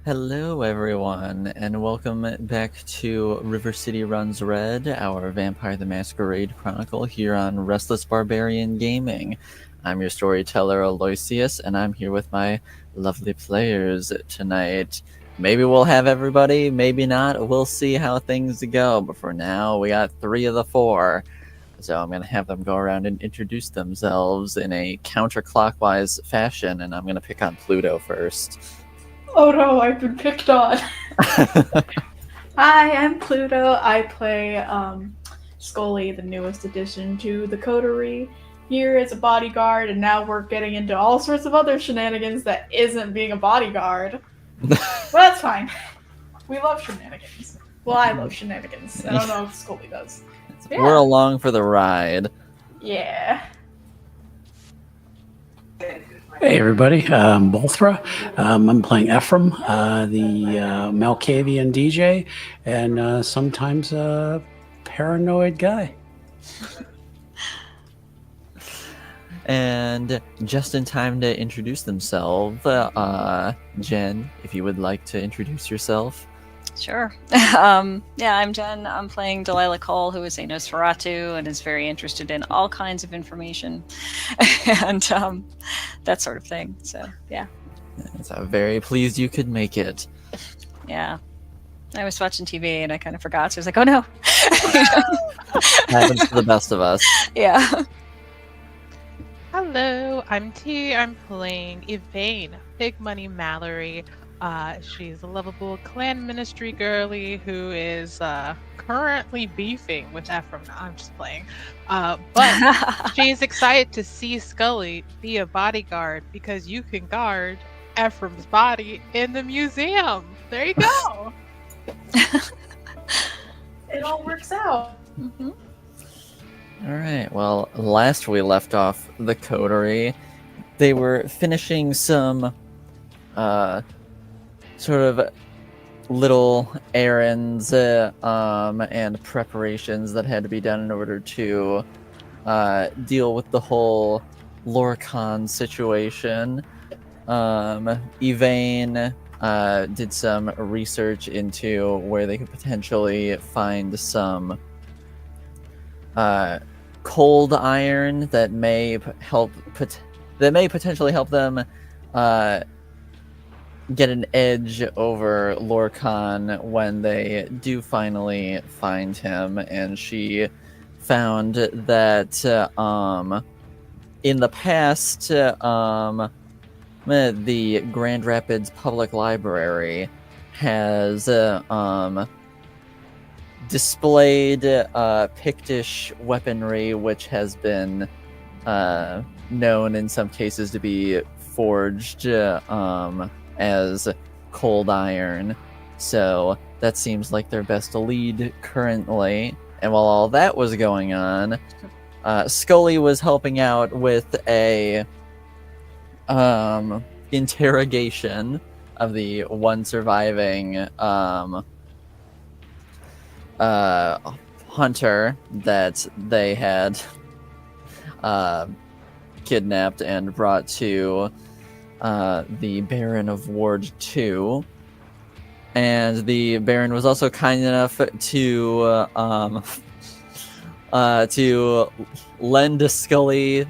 Hello, everyone, and welcome back to River City Runs Red, our Vampire the Masquerade Chronicle here on Restless Barbarian Gaming. I'm your storyteller, Aloysius, and I'm here with my lovely players tonight. Maybe we'll have everybody, maybe not. We'll see how things go, but for now, we got 3 of the 4. So I'm going to have them go around and introduce themselves in a counterclockwise fashion, and I'm going to pick on Pluto first. Oh no, I've been picked on. Hi, I'm Pluto. I play Scully, the newest addition to the coterie. Here as a bodyguard, and now we're getting into all sorts of other shenanigans that isn't being a bodyguard. But that's fine. We love shenanigans. Well, I love shenanigans. I don't know if Scully does. Yeah. We're along for the ride. Yeah. Hey everybody, Bolthra. I'm playing Ephrem, the Malkavian DJ, and sometimes a paranoid guy. And just in time to introduce themselves, Jen, if you would like to introduce yourself. Sure. I'm Jen. I'm playing Delilah Cole, who is a Nosferatu and is very interested in all kinds of information and that sort of thing. So, yeah. So very pleased you could make it. Yeah. I was watching TV and I kind of forgot, so I was like, oh no. Happens to the best of us. Yeah. Hello, I'm T. I'm playing Yvaine, Big Money Mallory. She's a lovable clan ministry girly who is currently beefing with Ephrem. No, I'm just playing. But she's excited to see Scully be a bodyguard because you can guard Ephrem's body in the museum. There you go. It all works out. Mm-hmm. All right. Well, last we left off the coterie, they were finishing some sort of little errands and preparations that had to be done in order to deal with the whole Lorcan situation. Yvaine did some research into where they could potentially find some cold iron that may potentially help them get an edge over Lorcan when they do finally find him. And she found that in the past, the Grand Rapids Public Library has displayed Pictish weaponry, which has been known in some cases to be forged as cold iron. So that seems like their best lead currently. And while all that was going on, Scully was helping out with a interrogation of the one surviving hunter that they had kidnapped and brought to the Baron of Ward 2. And the Baron was also kind enough to lend Scully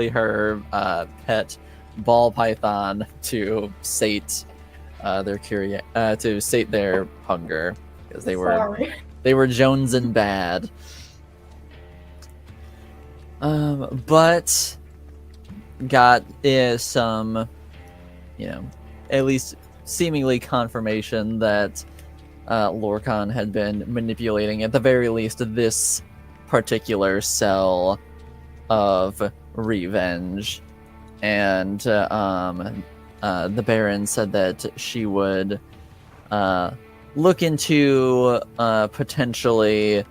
her pet ball python to sate their hunger, because they were jonesing bad. But got some, at least seemingly confirmation that Lorcan had been manipulating, at the very least, this particular cell of revenge. And the Baron said that she would look into potentially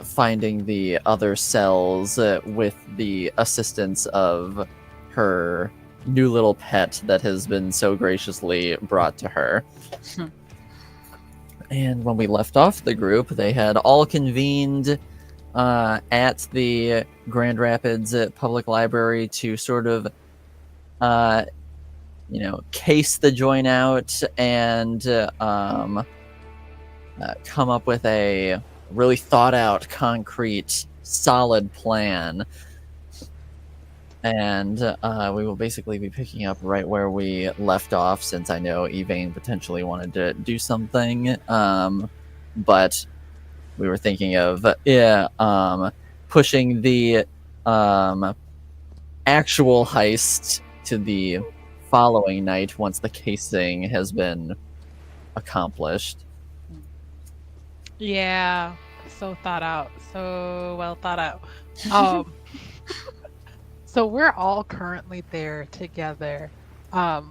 finding the other cells with the assistance of her new little pet that has been so graciously brought to her. And when we left off the group, they had all convened at the Grand Rapids Public Library to sort of case the joint out and come up with a really thought out, concrete, solid plan. And we will basically be picking up right where we left off, since I know Yvaine potentially wanted to do something. But we were thinking of pushing the actual heist to the following night once the casing has been accomplished. Yeah, so thought out, so well thought out. So we're all currently there together. I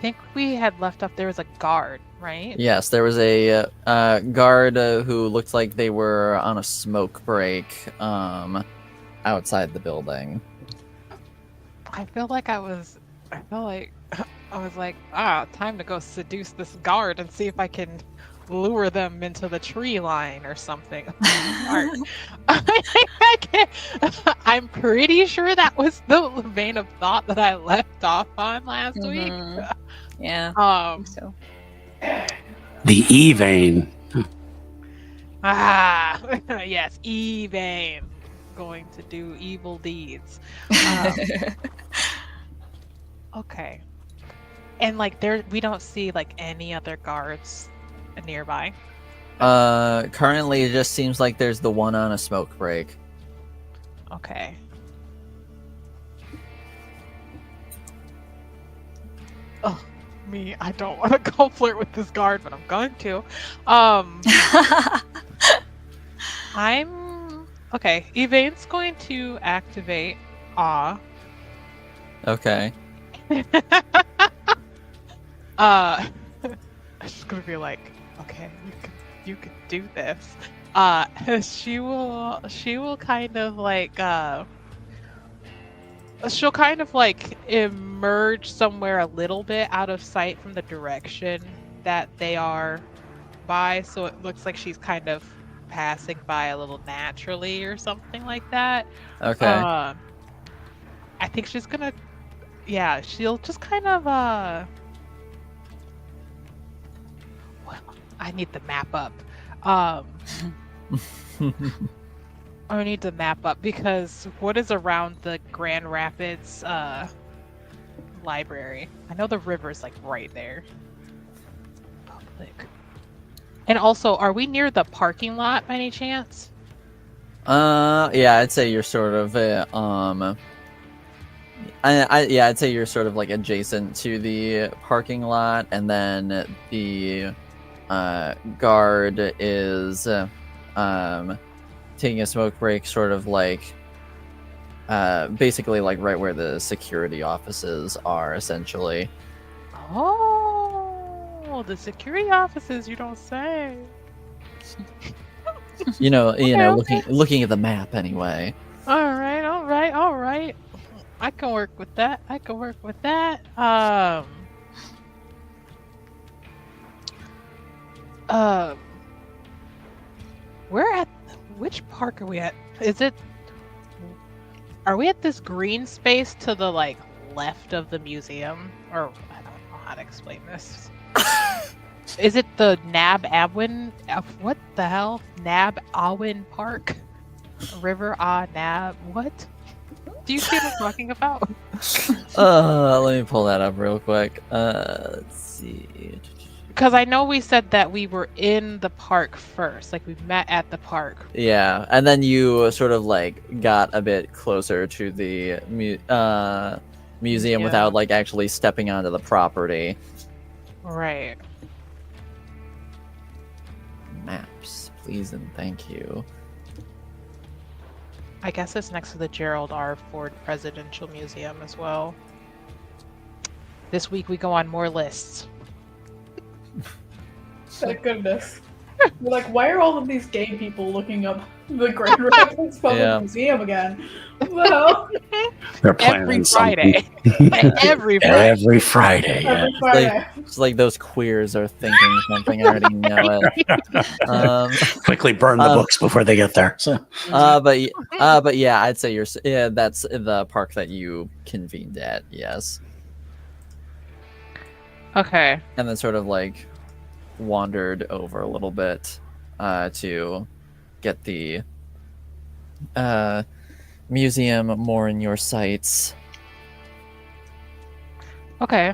think we had left off. There was a guard, right? Yes, there was a guard who looked like they were on a smoke break outside the building. I feel like I was like, time to go seduce this guard and see if I can lure them into the tree line or something. I'm pretty sure that was the vein of thought that I left off on last week. Yeah. I think so. The Yvaine. Yes, Yvaine. Going to do evil deeds. Okay. And like we don't see like any other guards nearby. Currently it just seems like there's the one on a smoke break. Okay. Oh, me, I don't want to go flirt with this guard, but I'm going to. Okay, Yvaine's going to activate Awe. Okay. I'm just gonna be like, okay, you can do this. She will kind of like she'll kind of like emerge somewhere a little bit out of sight from the direction that they are by, so it looks like she's kind of passing by a little naturally or something like that. Okay. I think she's gonna, yeah, she'll just kind of well, I need the map up. I need the map up because what is around the Grand Rapids library? I know the river's like right there. Public. And also, are we near the parking lot by any chance? Yeah, I'd say you're sort of I'd say you're sort of like adjacent to the parking lot, and then the guard is taking a smoke break, sort of like basically like right where the security offices are, essentially. Oh, the security offices, you don't say. Okay. Looking at the map anyway. All right. I can work with that. Which park are we at? Are we at this green space to the like left of the museum? Or I don't know how to explain this. Is it the Nab Awin? What the hell? Nab Awin Park? River Nab? What? Do you see what I'm talking about? Let me pull that up real quick. Let's see. Because I know we said that we were in the park first, like we met at the park. Yeah, and then you sort of like got a bit closer to the museum without like actually stepping onto the property. Right. Maps, please and thank you. I guess it's next to the Gerald R. Ford Presidential Museum as well. This week we go on more lists. Thank goodness. We're like, why are all of these gay people looking up the Grand Rapids Public Museum again? Well, They're planning every something. Friday. Every Friday. Every Friday. Yeah. Every Friday. It's like those queers are thinking something. I already know it. Quickly burn the Um, books before they get there. So. but yeah, I'd say that's the park that you convened at. Yes, Okay. and then sort of like wandered over a little bit to get the museum more in your sights. Okay.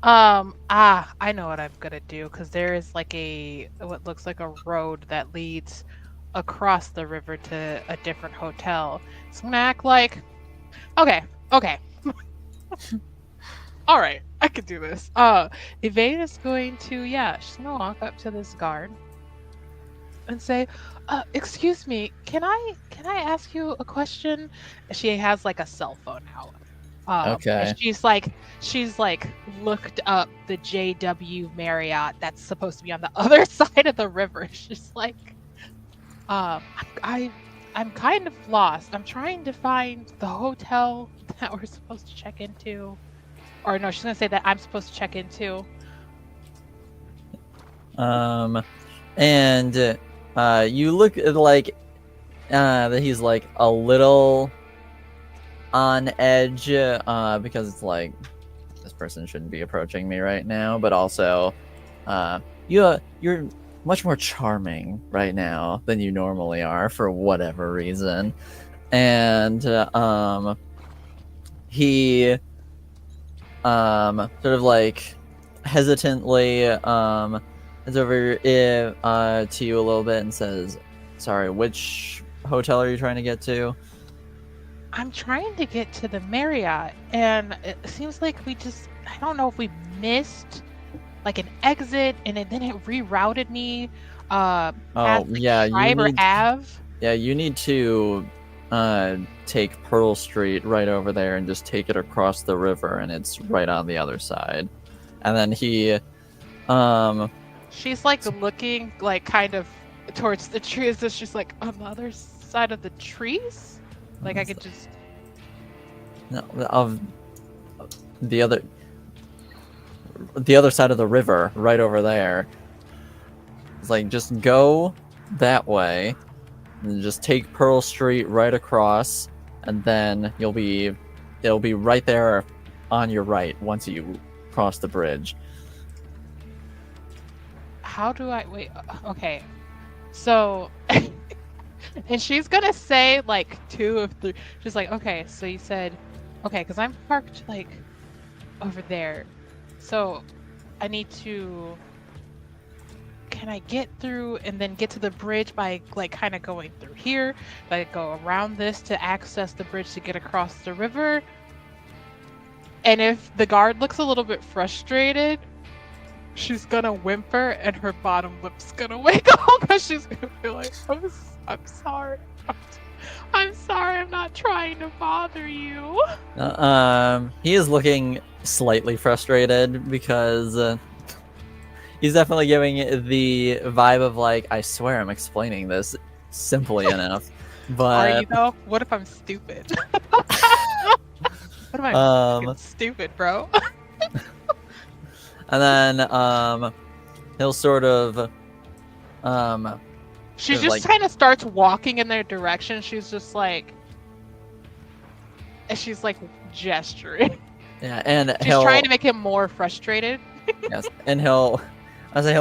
I know what I'm gonna do because there is like what looks like a road that leads across the river to a different hotel. So I'm gonna act like, okay. All right, I can do this. Yvaine is going to, she's gonna walk up to this guard and say, "Excuse me, can I ask you a question?" She has like a cell phone out. Okay. And she's like looked up the JW Marriott that's supposed to be on the other side of the river. She's like, I'm kind of lost. I'm trying to find the hotel that we're supposed to check into. Or no, she's gonna say that I'm supposed to check into. And you look at like that he's like a little on edge because it's like this person shouldn't be approaching me right now, but also you're much more charming right now than you normally are for whatever reason. And he sort of like hesitantly is over to you a little bit and says, "Sorry, which hotel are you trying to get to?" I'm trying to get to the Marriott, and it seems like I don't know if we missed like an exit, and then it rerouted me past Schreiber Ave. Yeah, you need to take Pearl Street right over there and just take it across the river, and it's right on the other side. And then he she's like looking like kind of towards the trees, and she's like, on the other side of the trees? Like I could just of the other side of the river, right over there. It's like just go that way, and just take Pearl Street right across, and then it'll be right there on your right once you cross the bridge. How do I wait? Okay, so. And she's gonna say like 2 of 3. She's like, okay, so you said, okay, because I'm parked like over there. So I need to. Can I get through and then get to the bridge by like kind of going through here? Like go around this to access the bridge to get across the river? And if the guard looks a little bit frustrated, she's gonna whimper and her bottom lip's gonna wiggle because she's gonna be like, I'm sorry. I'm sorry, I'm not trying to bother you. He is looking slightly frustrated because he's definitely giving the vibe of like, I swear I'm explaining this simply enough. But are you though? What if I'm stupid? What if I'm fucking stupid, bro? And then he'll sort of she just like, kind of starts walking in their direction. She's just like, and she's like gesturing. Yeah, and she's trying to make him more frustrated. Yes, and he'll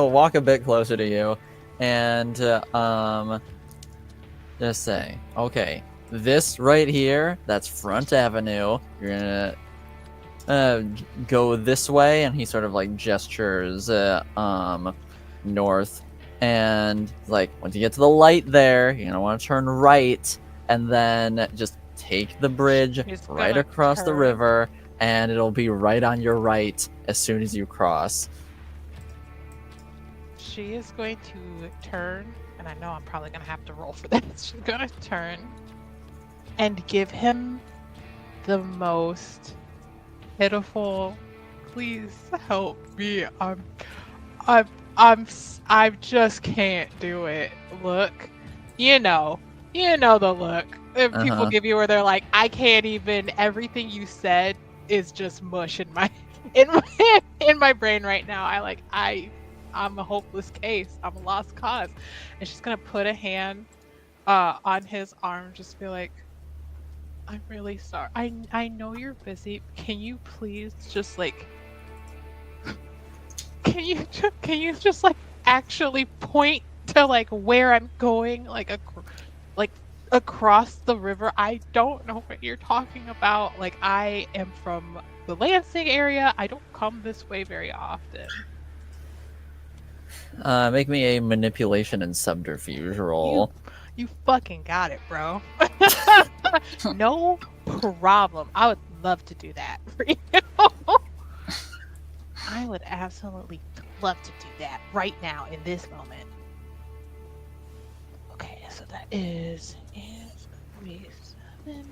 walk a bit closer to you, and just say, okay, this right here, that's Front Avenue. You're gonna go this way, and he sort of like gestures north, and like once you get to the light there, you're gonna want to turn right, and then just take the bridge right across the river, and it'll be right on your right as soon as you cross. She is going to turn, and I know I'm probably gonna have to roll for this. She's gonna turn and give him the most pitiful, please help me, I just can't do it look. You know the look. if people Uh-huh. give you, where they're like, I can't even. Everything you said is just mush in my in my brain right now. I'm a hopeless case. I'm a lost cause. And she's gonna put a hand on his arm, just be like, I'm really sorry. I know you're busy. Can you please just like can you just like actually point to like where I'm going, like across the river? I don't know what you're talking about. Like, I am from the Lansing area. I don't come this way very often. Make me a manipulation and subterfuge roll. You fucking got it, bro. No problem. I would love to do that for you. I would absolutely love to do that right now in this moment. Okay, so that is 7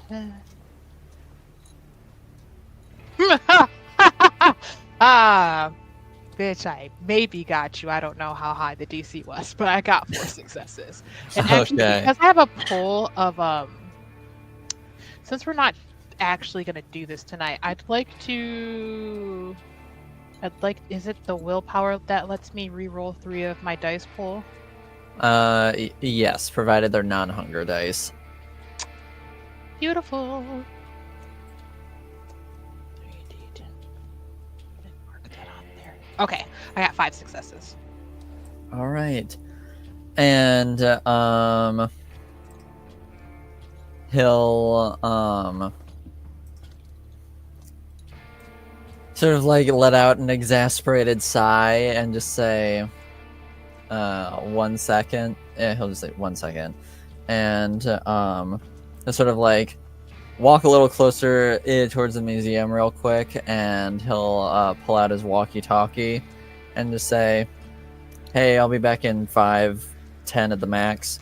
D10. Ah, bitch, I maybe got you. I don't know how high the DC was, but I got 4 successes. And actually, Okay. because I have a poll of since we're not actually gonna do this tonight, is it the willpower that lets me re-roll 3 of my dice pool? Yes, provided they're non-hunger dice. Beautiful. 3D10. Mark that on there. Okay, I got 5 successes. All right, and he'll sort of like let out an exasperated sigh and just say, 1 second. He'll just say 1 second, and he'll sort of like walk a little closer towards the museum real quick, and he'll pull out his walkie-talkie and just say, "Hey, I'll be back in 5-10 at the max."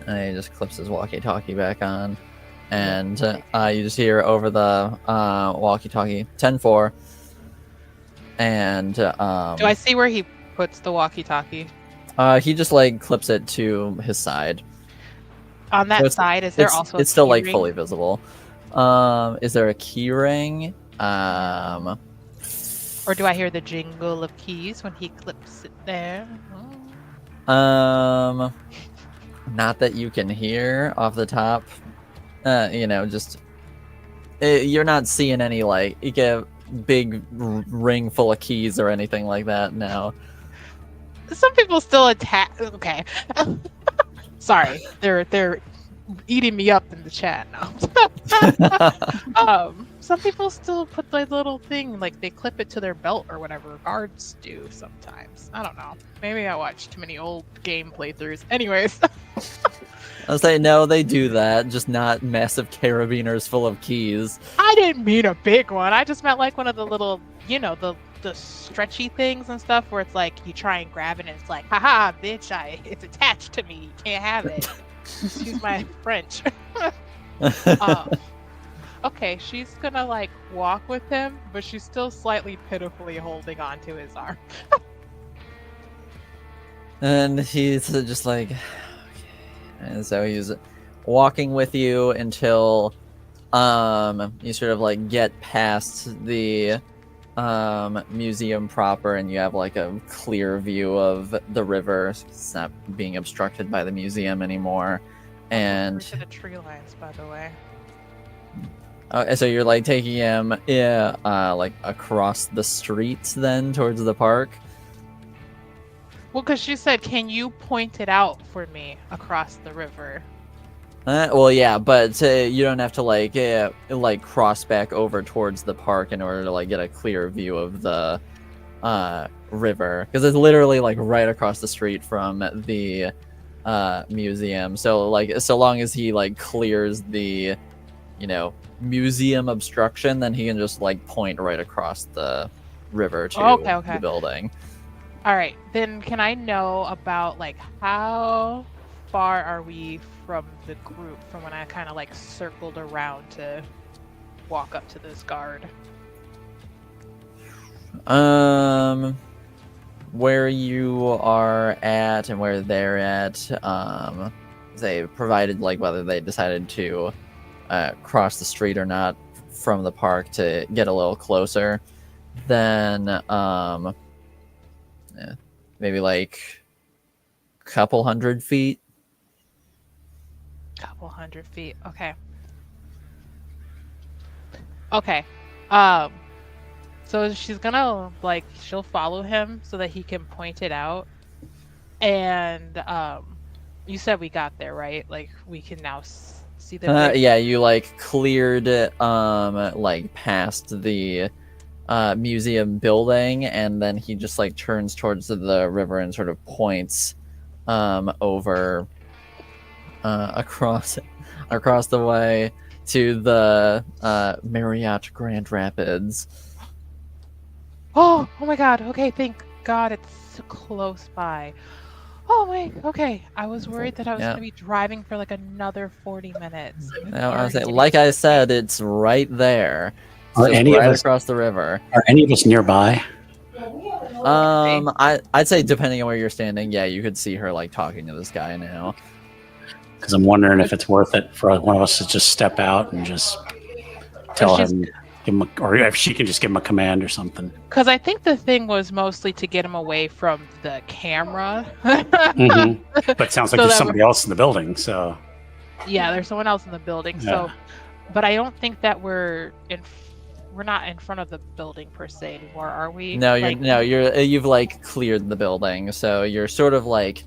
And he just clips his walkie-talkie back on, and you just hear over the walkie-talkie 10-4. And Do I see where he puts the walkie-talkie? he just like clips it to his side. On that So side, is there also it's a still key like ring? fully visible. Is there a key ring? Or do I hear the jingle of keys when he clips it there? Not that you can hear off the top. Just you're not seeing any like you get a big ring full of keys or anything like that now. Some people still attack. Okay, sorry, they're eating me up in the chat now. Some people still put the little thing, like they clip it to their belt or whatever. Guards do sometimes. I don't know. Maybe I watched too many old game playthroughs. Anyways. I'll say no, they do that, just not massive carabiners full of keys. I didn't mean a big one. I just meant like one of the little, the stretchy things and stuff where it's like you try and grab it and it's like, haha, bitch, it's attached to me. You can't have it. Excuse my French. Okay, she's gonna like walk with him, but she's still slightly pitifully holding on to his arm. And he's just like, okay. And so he's walking with you until you sort of like get past the museum proper, and you have like a clear view of the river. It's not being obstructed by the museum anymore. And to the tree lines, by the way. so you're like taking him like across the streets then towards the park. Well, because she said, can you point it out for me across the river? Well, yeah, but you don't have to like cross back over towards the park in order to like get a clear view of the river, because it's literally like right across the street from the museum. So like, so long as he like clears the, museum obstruction, then he can just like point right across the river to Okay. the building. All right, then can I know about like how far are we from the group from when I kind of like circled around to walk up to this guard? Where you are at and where they're at, they provided like whether they decided to cross the street or not from the park to get a little closer, then maybe like a couple 100 feet. Couple 100 feet. Okay. So she's gonna she'll follow him so that he can point it out. And you said we got there, right? Like we can now see the Yeah, you like cleared like past the museum building, and then he just like turns towards the river and sort of points over across the way to the Marriott Grand Rapids. Oh my god. Okay, thank God it's so close by. Oh my, okay. I was worried that I was going to be driving for like another 40 minutes. No, like I said, it's right there. Are It's any right of us across the river. Are any of us nearby? I'd say depending on where you're standing, yeah, you could see her like talking to this guy now. Because I'm wondering if it's worth it for one of us to just step out and just tell him, or if she can just give him a command or something. Because I think the thing was mostly to get him away from the camera. Mm-hmm. But it sounds like there's somebody else in the building, so... Yeah, there's someone else in the building, so... But I don't think that we're not in front of the building per se anymore, are we? No, you've like cleared the building, so you're sort of like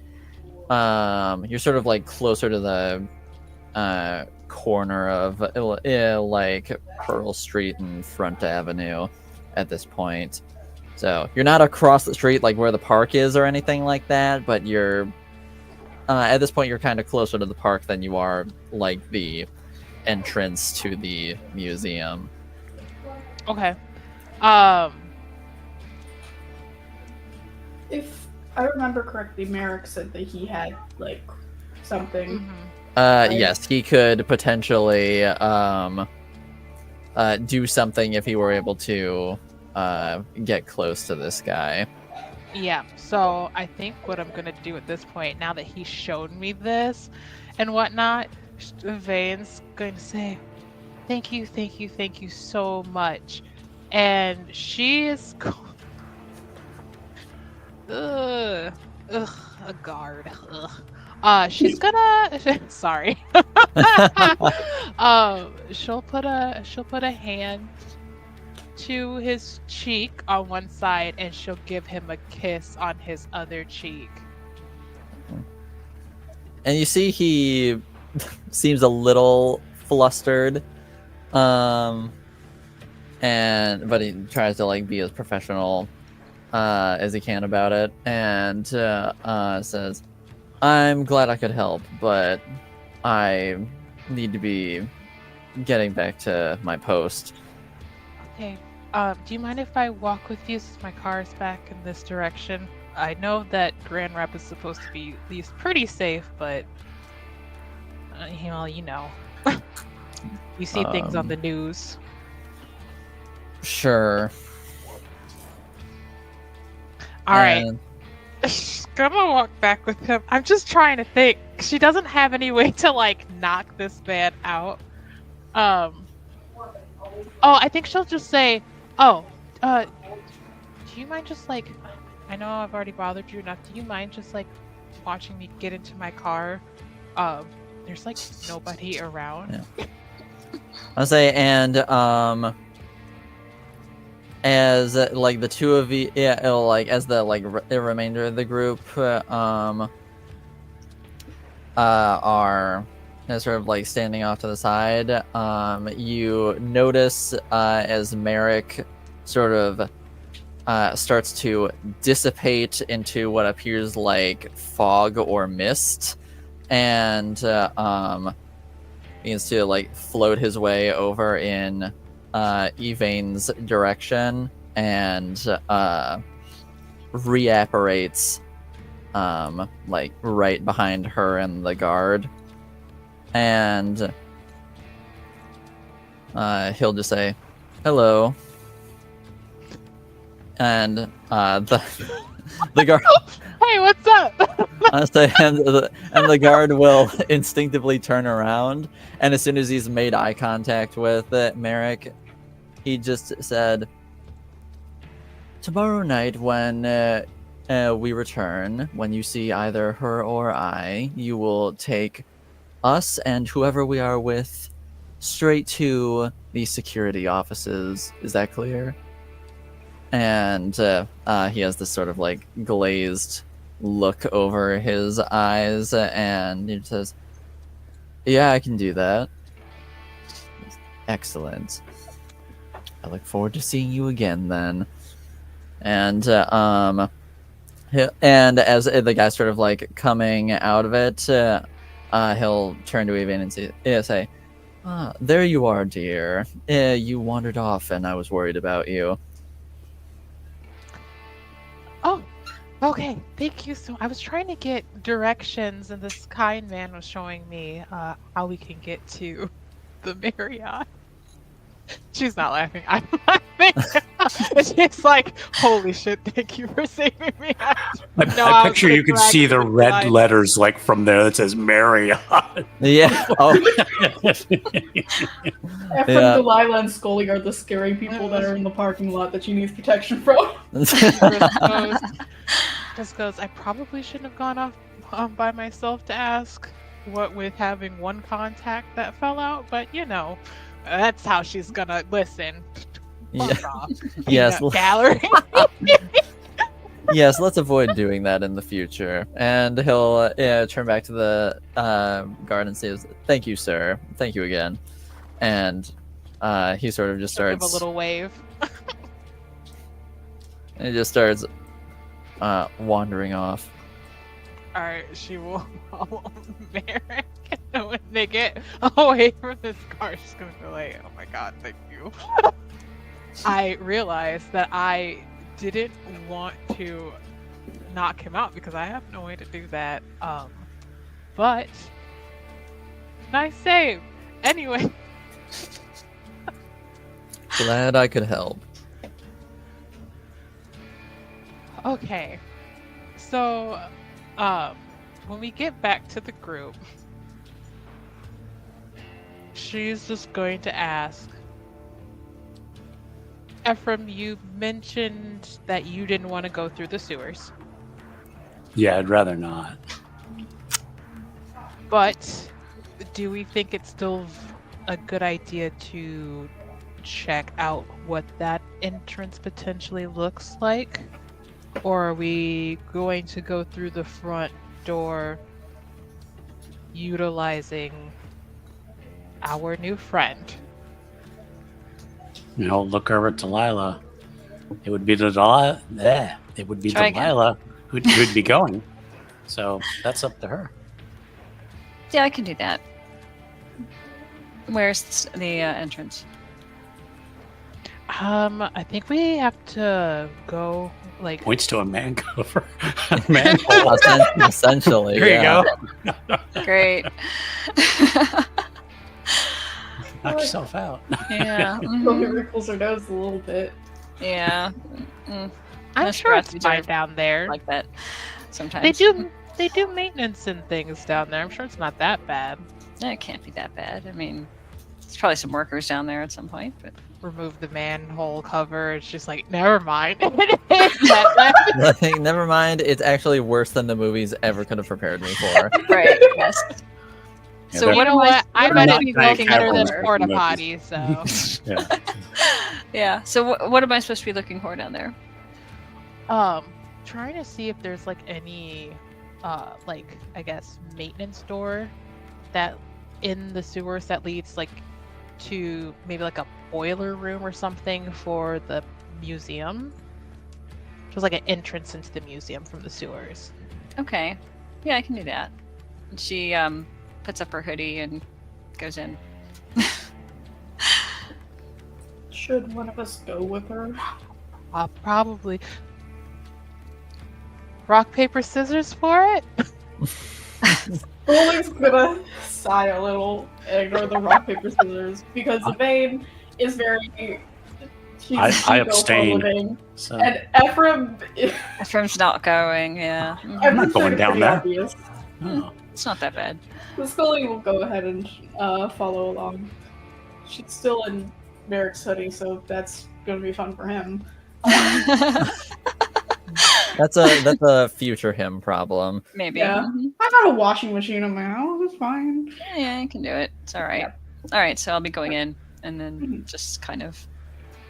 closer to the corner of like Pearl Street and Front Avenue at this point. So you're not across the street like where the park is or anything like that, but you're at this point you're kind of closer to the park than you are like the entrance to the museum. Okay. If I remember correctly, Merrick said that he had like something. Mm-hmm. Yes, he could potentially do something if he were able to get close to this guy. Yeah, so I think what I'm gonna do at this point, now that he showed me this and whatnot, Yvaine's going to say, thank you so much. And she is a guard. She's gonna sorry. She'll put a hand to his cheek on one side and she'll give him a kiss on his other cheek. And you see he seems a little flustered, but he tries to like be as professional as he can about it, and says, "I'm glad I could help, but I need to be getting back to my post." Okay. Do you mind if I walk with you since my car is back in this direction? I know that Grand Rapids is supposed to be at least pretty safe, but you know, you see things on the news. Sure. All right. She's gonna walk back with him. I'm just trying to think. She doesn't have any way to like knock this man out. Oh, I think she'll just say, "Oh, do you mind just like? I know I've already bothered you enough. Do you mind just like watching me get into my car? There's like nobody around." Yeah. I'll say, and as like the two of you, as the the remainder of the group are sort of like standing off to the side, you notice as Merrick sort of starts to dissipate into what appears like fog or mist, and begins to like float his way over in Yvaine's direction, and reapparates like right behind her and the guard, and he'll just say hello, and the guard Hey, what's up? Honestly, and the guard will instinctively turn around, and as soon as he's made eye contact with Merrick, he just said, "Tomorrow night, when we return, when you see either her or I, you will take us and whoever we are with straight to the security offices. Is that clear?" And he has this sort of like glazed look over his eyes, and he says, "Yeah, I can do that." Excellent. I look forward to seeing you again then. And and as the guy's sort of like coming out of it, he'll turn to Yvaine and say, "There you are, dear. You wandered off, and I was worried about you." Oh, okay. Thank you. So I was trying to get directions, and this kind man was showing me how we can get to the Marriott. She's not laughing. I'm laughing. She's like, "Holy shit! Thank you for saving me." I picture you can see the red letters like from there that says Marriott. Yeah. Oh. Ephrem, Delilah, and Scully are the scary people that are in the parking lot that she needs protection from. Just goes, I probably shouldn't have gone off by myself to ask, what with having one contact that fell out, but you know, that's how she's gonna listen. Fuck off. Yes. Gallery. Yes, let's avoid doing that in the future. And he'll turn back to the guard and says, "Thank you, sir. Thank you again." And he sort of just starts... Give a little wave. And he just starts wandering off. Alright, she will follow Merrick. And when they get away from this car, she's gonna be like, "Oh my god, thank you." I realized that I didn't want to knock him out because I have no way to do that. But nice save. Anyway. Glad I could help. Okay. So, when we get back to the group, she's just going to ask, Ephrem, you mentioned that you didn't want to go through the sewers. Yeah, I'd rather not. But do we think it's still a good idea to check out what that entrance potentially looks like? Or are we going to go through the front door utilizing our new friend? You know, look over at Delilah. It would be Delilah. It would be Try Delilah who'd be going. So that's up to her. Yeah, I can do that. Where's the entrance? I think we have to go like Points to a man cover. A manhole. Essentially, There yeah. you go. Great. Knock yourself out. Yeah. Scully wrinkles her nose a little bit. Yeah. Mm. I'm Most sure it's rats fine are down there. like that sometimes. They do maintenance and things down there. I'm sure it's not that bad. No, it can't be that bad. I mean, there's probably some workers down there at some point, but Remove the manhole cover. It's just like, never mind. Like, never mind. It's actually worse than the movies ever could have prepared me for. right. Yes. Yeah, So they're- You know what? I they're might not be giant looking better than caverns porta like potty, so Yeah. Yeah. So what am I supposed to be looking for down there? trying to see if there's like any like I guess maintenance door that in the sewers that leads like to maybe like a boiler room or something for the museum. Just like an entrance into the museum from the sewers. Okay. Yeah, I can do that. And she puts up her hoodie and goes in. Should one of us go with her? Probably. Rock, paper, scissors for it? Scully's gonna sigh a little and ignore the rock, paper, scissors because Yvaine is very I abstain. So And Ephrem, Ephraim's not going. Yeah. Mhm. I'm not Ephrem's going down pretty there. obvious. oh. It's not that bad. The Scully will go ahead and follow along. She's still in Merrick's hoodie, so that's gonna be fun for him. That's a future him problem. Maybe. Yeah. Mhm. I got a washing machine in my house. It's fine. Yeah, you can do it. It's all right. Yeah. All right, so I'll be going in and then Mhm. just kind of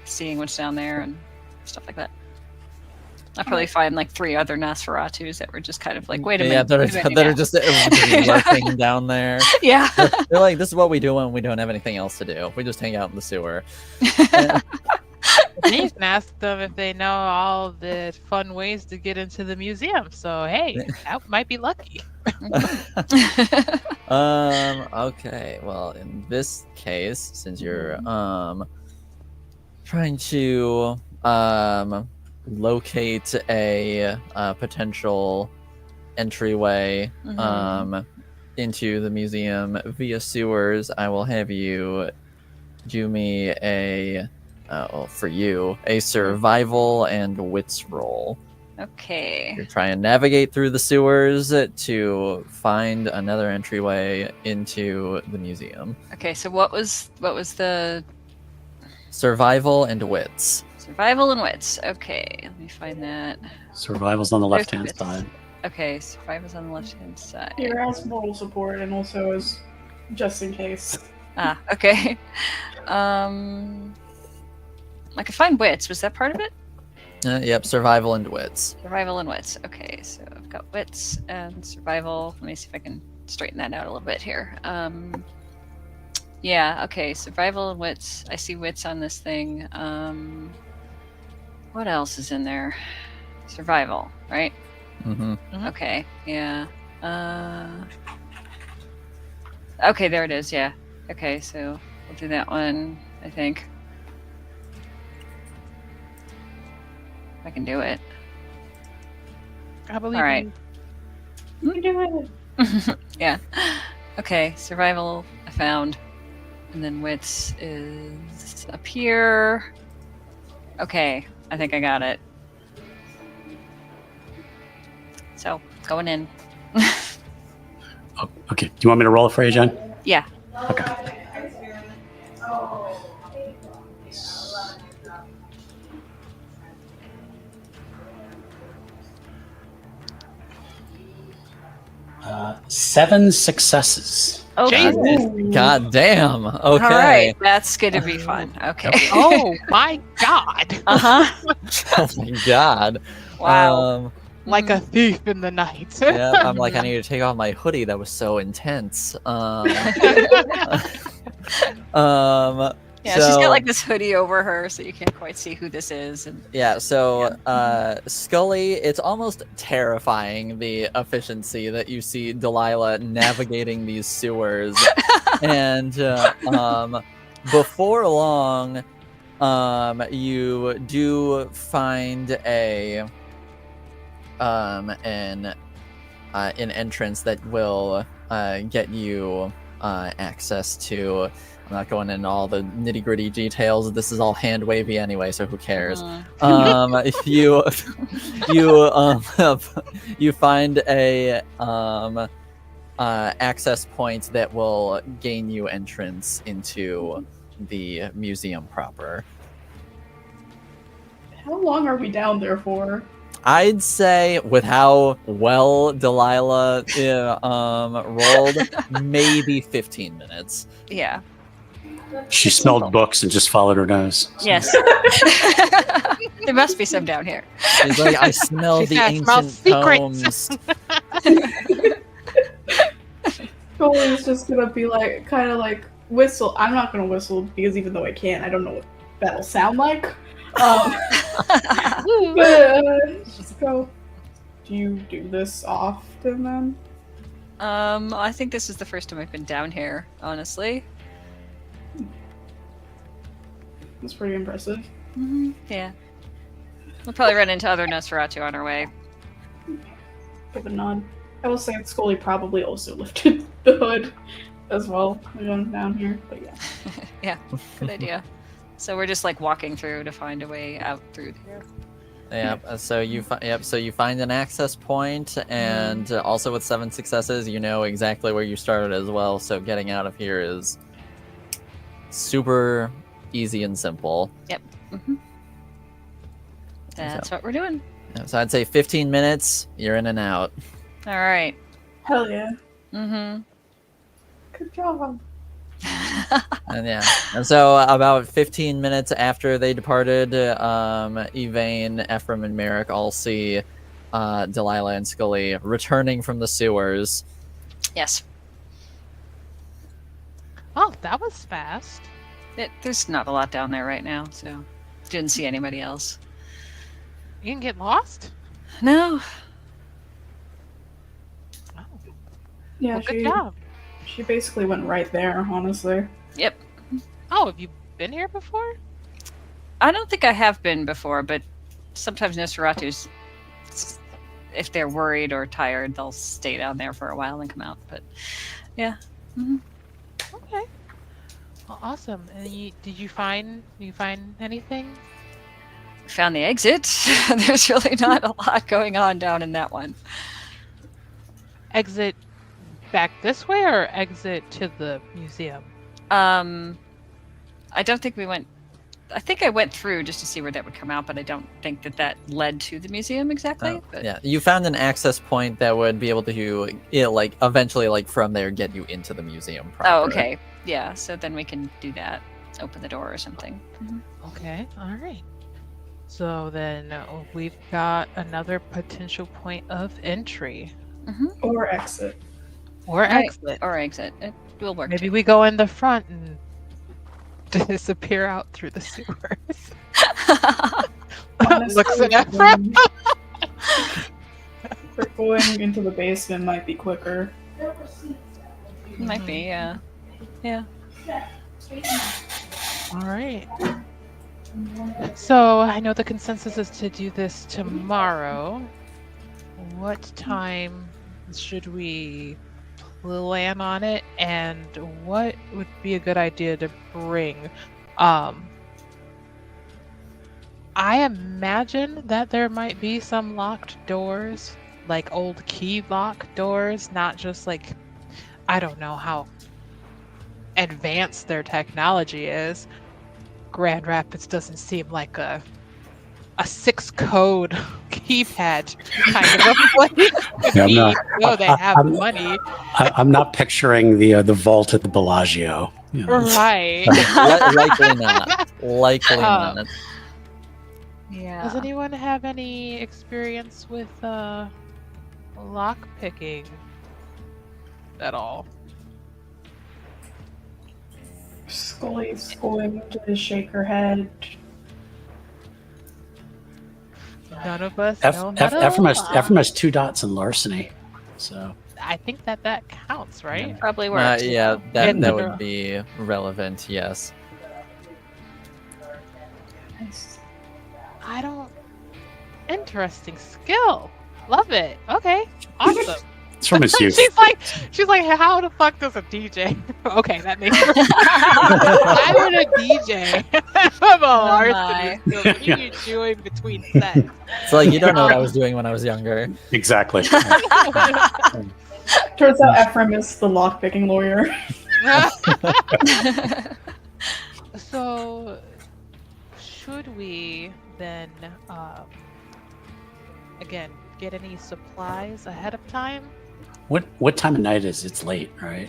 seeing what's down there and stuff like that. I'll probably find like 3 other Nosferatus that were just kind of like, wait a minute. that wait a minute, are yeah. just lurking down there. Yeah. They're like, this is what we do when we don't have anything else to do. We just hang out in the sewer. And you can ask them if they know all the fun ways to get into the museum. So hey, that might be lucky. Okay. Well, in this case, since you're trying to locate a potential entryway into the museum via sewers, I will have you do me a for you a survival and wits roll. Okay. You're trying to navigate through the sewers to find another entryway into the museum. Okay, so what was the Survival and wits. survival and wits? Okay, let me find that. Survival's on the There's left-hand wits. side. Okay, survival's on the left-hand side. Here has moral support and also is just in case. Ah, okay. I could find wits. Was that part of it? Yep, survival and wits. Survival and wits. Okay, so I've got wits and survival. Let me see if I can straighten that out a little bit here. Yeah, okay, survival and wits. I see wits on this thing. What else is in there? Survival, right? Mm-hmm. Okay, yeah. Okay, there it is, yeah. Okay, so we'll do that one, I think. I can do it. I believe All right. you. You can do it. Yeah. Okay, survival I found. And then wits is up here. Okay, I think I got it. So, going in. Oh, okay. Do you want me to roll it for you, Jen? Yeah. Okay. Seven successes. Okay. Jesus. God damn. Okay. All right, that's going to be fun. Okay. Oh my god! Uh-huh. Oh my god. Wow. Like a thief in the night. Yeah, I'm like, I need to take off my hoodie. That was so intense. Yeah, she's so- got like this hoodie over her, so you can't quite see who this is. And Yeah, so Scully, it's almost terrifying the efficiency that you see Delilah navigating these sewers. And before long, you do find an entrance that will get you access to. I'm not going into all the nitty gritty details. This is all hand wavy anyway, so who cares? You find a access point that will gain you entrance into the museum proper. How long are we down there for? I'd say with how well Delilah rolled, maybe 15 minutes. yeah. She smelled books and just followed her nose. Yes. There must be some down here. She's like, I smell She the said, "Smell ancient secrets." tomes. Scully's just gonna be like, kind of like whistle. I'm not gonna whistle because even though I can, I don't know what that'll sound like. Just go. Do you do this often then? I think this is the first time I've been down here, honestly. That's pretty impressive. Yeah. We'll probably run into other Nosferatu on our way. Give a nod. I will say that Scully probably also lifted the hood as well when down here, but yeah. Yeah, good idea. So we're just like walking through to find a way out through here. Yep. So you find an access point, and also with 7 successes, you know exactly where you started as well. So getting out of here is super easy and simple. Yep. That's what we're doing. So I'd say 15 minutes, you're in and out. All right. Hell yeah. Mm-hmm. Good job. And so about 15 minutes after they departed, Yvaine, Ephrem, and Merrick all see Delilah and Scully returning from the sewers. Yes. Oh, that was fast. There's not a lot down there right now, so didn't see anybody else. You can get lost? No. Oh, Yeah, well, good job. she basically went right there, honestly. Yep. Oh, have you been here before? I don't think I have been before, but sometimes Nosferatu's, if they're worried or tired, they'll stay down there for a while and come out. But yeah. Okay. Well, awesome. And did you find anything? Found the exit. There's really not a lot going on down in that one. Exit back this way or exit to the museum? I don't think we went. I think I went through just to see where that would come out, but I don't think that led to the museum exactly. Oh, but... yeah, you found an access point that would be able to, like, eventually, like, from there, get you into the museum proper. Oh, okay. Yeah, so then we can do that. Open the door or something. Okay, all right. So then we've got another potential point of entry. Or exit. Or Right. exit. Or exit. It will work. Maybe we go in the front and disappear out through the sewers. Looks at Ephrem. We're going into the basement might be quicker. Might be, yeah. Yeah. All right. So I know the consensus is to do this tomorrow. What time should we plan on it, and what would be a good idea to bring? I imagine that there might be some locked doors, like old key lock doors, not just like, I don't know how advanced their technology is. Grand Rapids doesn't seem like a 6-code keypad kind of a place. Yeah, They have money. I'm not picturing the vault at the Bellagio. You know. Right. Likely not. Likely not. Yeah. Does anyone have any experience with lock picking at all? Scully's going to shake her head. None of us know how to Ephrem has 2 dots in larceny, so I think that counts, right? Probably works. Yeah, that Yeah. would be relevant, yes. I don't. Interesting skill. Love it. Okay. Awesome. it's from his youth. she's like, how the fuck does a DJ? Okay, that makes sense. Why would a DJ have a larceny skill? What are you doing between sets? It's like, you don't know what I was doing when I was younger. Exactly. Turns out Ephrem is the lockpicking lawyer. So, should we then, again, get any supplies ahead of time? What time of night is it? It's late, right?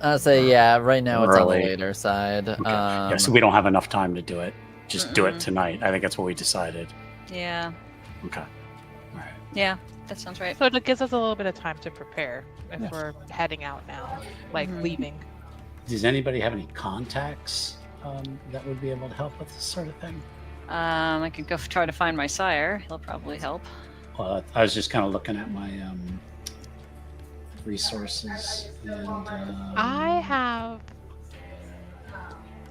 I'll say, yeah, right now it's on the Early. later side. Okay. Yeah, so we don't have enough time to do it. Just do Mm-mm. it tonight. I think that's what we decided. Yeah. Okay. All right. Yeah. That sounds right. So it gives us a little bit of time to prepare if Yeah. we're heading out now, like Mhm. leaving. Does anybody have any contacts that would be able to help with this sort of thing? I could go try to find my sire. He'll probably help. Well, I was just kind of looking at my resources. And,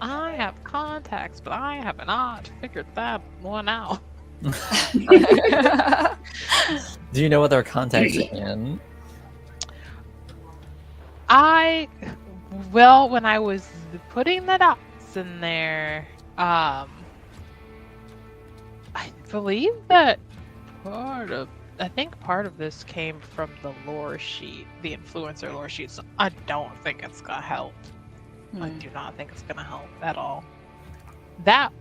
I have contacts, but I have not figured that one out. Do you know what their contacts are in? Well, when I was putting the dots in there, I believe that I think part of this came from the lore sheet, the influencer lore sheet. So I don't think it's gonna help. I do not think it's gonna help at all. That,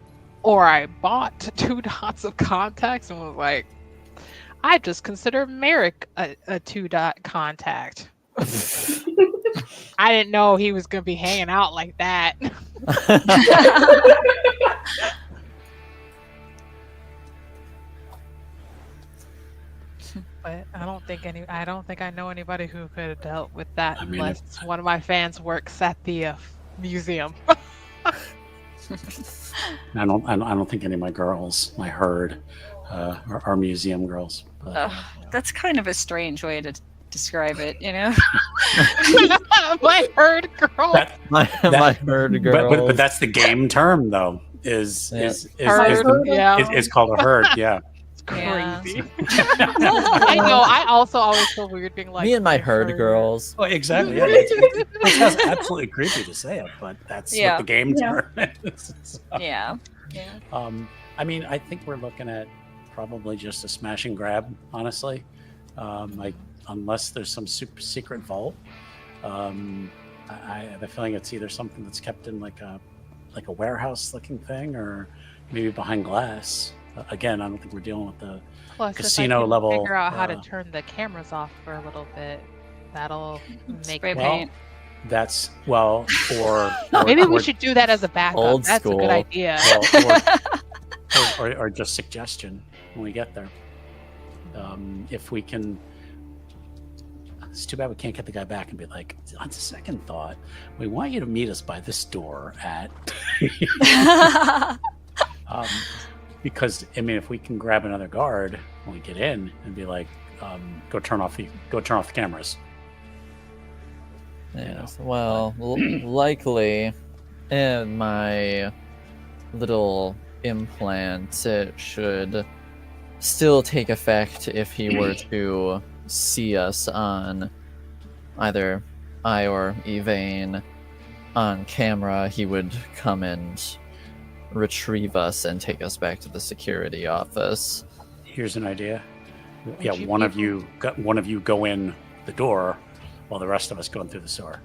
or I bought 2 dots of contacts and was like, I just consider Merrick a 2-dot contact. I didn't know he was gonna be hanging out like that. But I don't think I know anybody who could have dealt with that unless one of my fans works at the museum. I don't think any of my girls, my herd, are museum girls. But, That's kind of a strange way to describe it, you know? My herd girl. my herd girl. but that's the game term, though. Is called a herd? Yeah. Crazy. I know. I also always feel weird being like me and my herd girls. Oh, exactly. Yeah, it sounds absolutely creepy to say it, but that's what the game term is. So, Yeah. I mean, I think we're looking at probably just a smash and grab. Honestly, like unless there's some super secret vault, I have a feeling it's either something that's kept in like a warehouse looking thing, or maybe behind glass. Again, I don't think we're dealing with the casino level. Figure out how to turn the cameras off for a little bit. That'll make Spray paint. That's or maybe we should do that as a backup. Old That's school. a good idea. or just suggestion when we get there. If we can, it's too bad we can't get the guy back and be like, on second thought, we want you to meet us by this door at. Because I mean, if we can grab another guard when we get in and be like, go turn off the cameras. Yes. Well, likely, in my little implant, it should still take effect if he were to see us on either I or Yvaine on camera. He would come and retrieve us and take us back to the security office. Here's an idea. One of you go in the door while the rest of us go in through the sewer.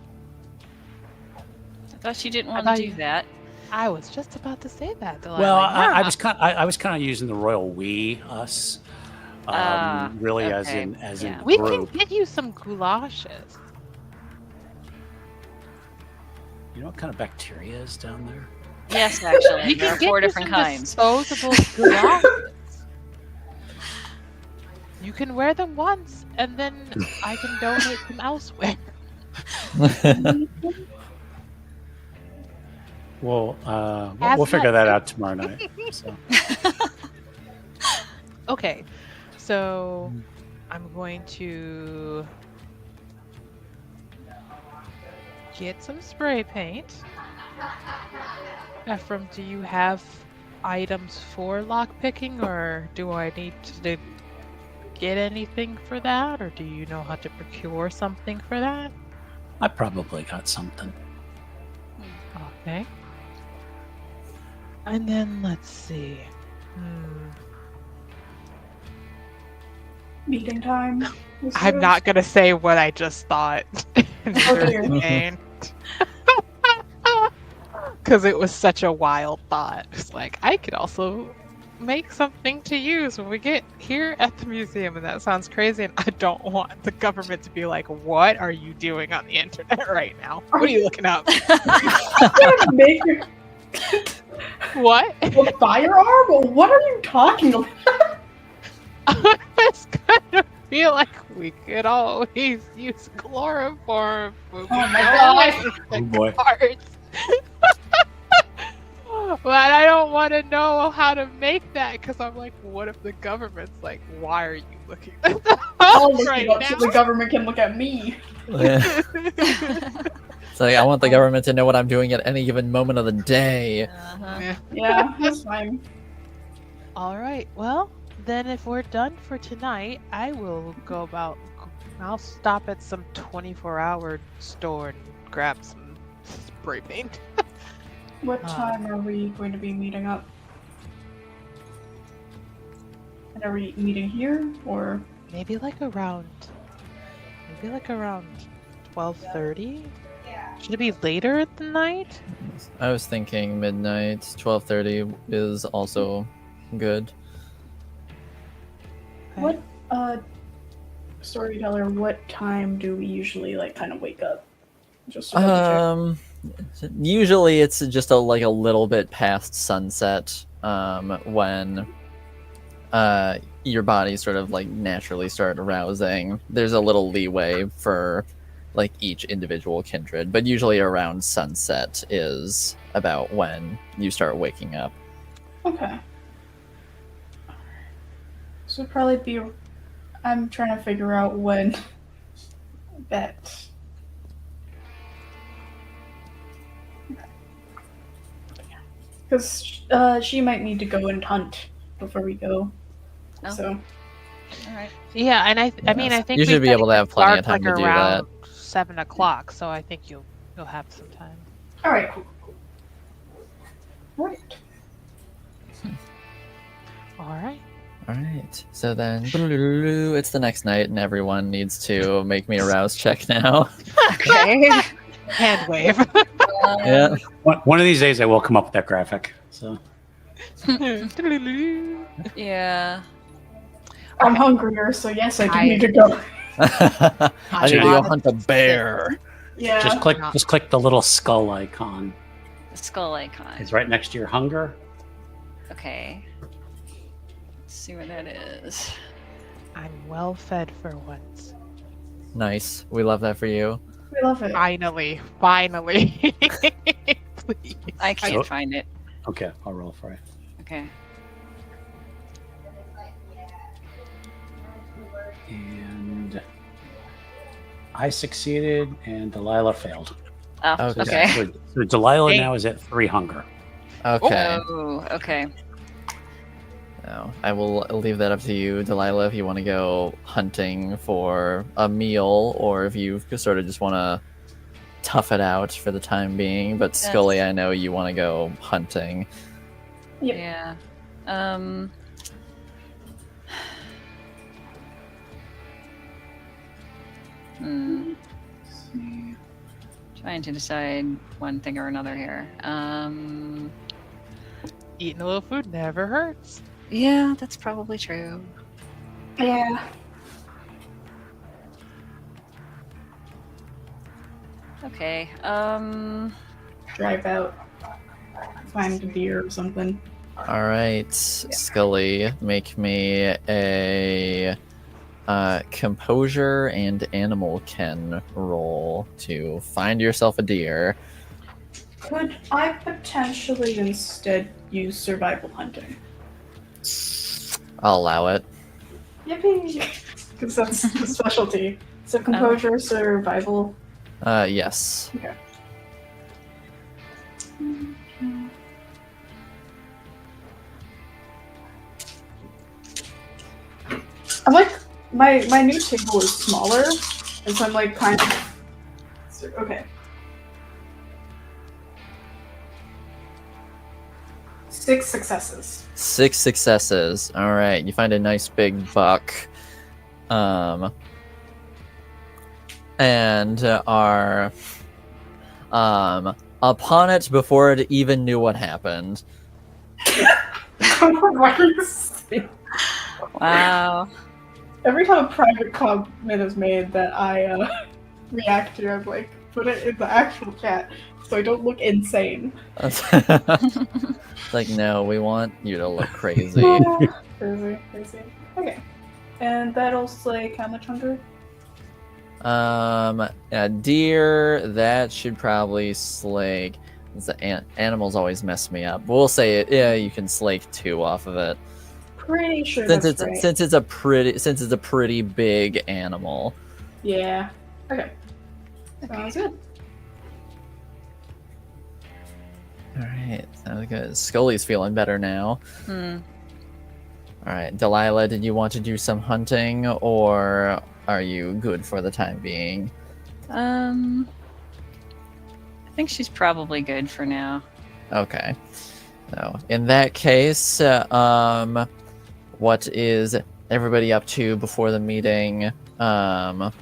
I thought you didn't want to do that. I was just about to say that, Delilah. Well, I was kind of using the royal we us, really okay. as in we group. can get you some goulashes. You know what kind of bacteria is down there? Yes, actually. We There can are get 4 you different some kinds. disposable goulashes. You can wear them once, and then I can donate them elsewhere. Well, we'll figure that out tomorrow night. So. Okay, so I'm going to get some spray paint. Ephrem, do you have items for lockpicking, or do I need to get anything for that, or do you know how to procure something for that? I probably got something. Okay. And then let's see. Meeting time. I'm not gonna say what I just thought. Because it was such a wild thought. It's like, I could also make something to use when we get here at the museum, and that sounds crazy, and I don't want the government to be like, what are you doing on the internet right now? What are you looking up? What? A firearm? What are you talking about? It's gonna feel like we could always use chloroform. Oh my god. Oh boy. But I don't want to know how to make that, because I'm like, what if the government's like, why are you looking at the I'll look right it up now? so the government can look at me. It's like, I want the government to know what I'm doing at any given moment of the day. Yeah, that's fine. All right. Well, then if we're done for tonight, I will go about. I'll stop at some 24-hour store and grab some spray paint. What time are we going to be meeting up? And are we meeting here or? Maybe like around 12:30. Should it be later at the night? I was thinking midnight. 12:30 is also good. What Storyteller, what time do we usually like kind of wake up? Just to double check. Usually it's just a little bit past sunset when your body sort of like naturally start arousing. There's a little leeway for like each individual kindred, but usually around sunset is about when you start waking up. Okay. So probably be. I'm trying to figure out when that. Because she might need to go and hunt before we go. Oh. So. All right. Yeah, and I mean, I think You we should be said able it to have could plenty of start, time to do around that. 7 o'clock. So I think you'll have some time. All right. Cool. Right. All right. All right. So then it's the next night, and everyone needs to make me a rouse check now. Okay. Hand wave. Yeah. One of these days, I will come up with that graphic. So Yeah. I'm hungrier, so yes, I do I- need to go. I need to go hunt a bear. Yeah. just click the little skull icon. The skull icon. It's right next to your hunger. Okay. Let's see where that is. I'm well fed for once. Nice. We love that for you. We love it. Finally. Please. I can't So- find it. Okay, I'll roll for you. Okay. And I succeeded, and Delilah failed. Oh, Okay. okay. So Delilah Hey. now is at 3 hunger. Okay. Oh, okay. No, I will leave that up to you, Delilah, if you want to go hunting for a meal or if you sort of just want to tough it out for the time being. But Scully, I know you want to go hunting. Yep. Yeah. Trying to decide one thing or another here. Eating a little food never hurts. Yeah, that's probably true. Yeah. Okay. Drive out. Find a deer or something. All right, Scully, make me a composure and animal ken roll to find yourself a deer. Could I potentially instead use survival hunting? I'll allow it. Yippee! Because that's the specialty. So composure, survival. Yes. Okay. I'm like my new table is smaller, and so I'm like kind of okay. 6 successes. 6 successes. All right, you find a nice big buck, and are upon it before it even knew what happened. Wow. Every time a private comment is made that I react to, I'm like, put it in the actual chat so I don't look insane. Like, no, we want you to look crazy. Crazy. Okay. And that'll like how much hunger? A deer, that should probably slake. Animals always mess me up. We'll say it. Yeah, you can slake 2 off of it. Pretty sure Since that's it's right. since it's a pretty big animal. Yeah. Okay. Sounds good. All right, sounds good. Scully's feeling better now. Hmm. All right, Delilah, did you want to do some hunting, or are you good for the time being? I think she's probably good for now. Okay. So in that case, what is everybody up to before the meeting? And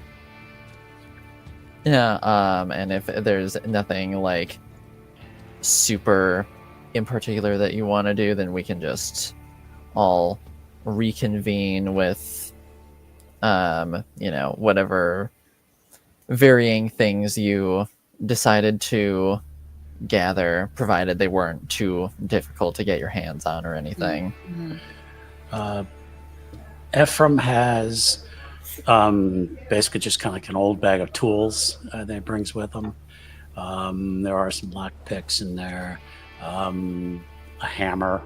if there's nothing like super in particular that you want to do, then we can just all reconvene with whatever varying things you decided to gather, provided they weren't too difficult to get your hands on or anything. Ephrem has basically just kind of like an old bag of tools that he brings with him. There are some lock picks in there, a hammer,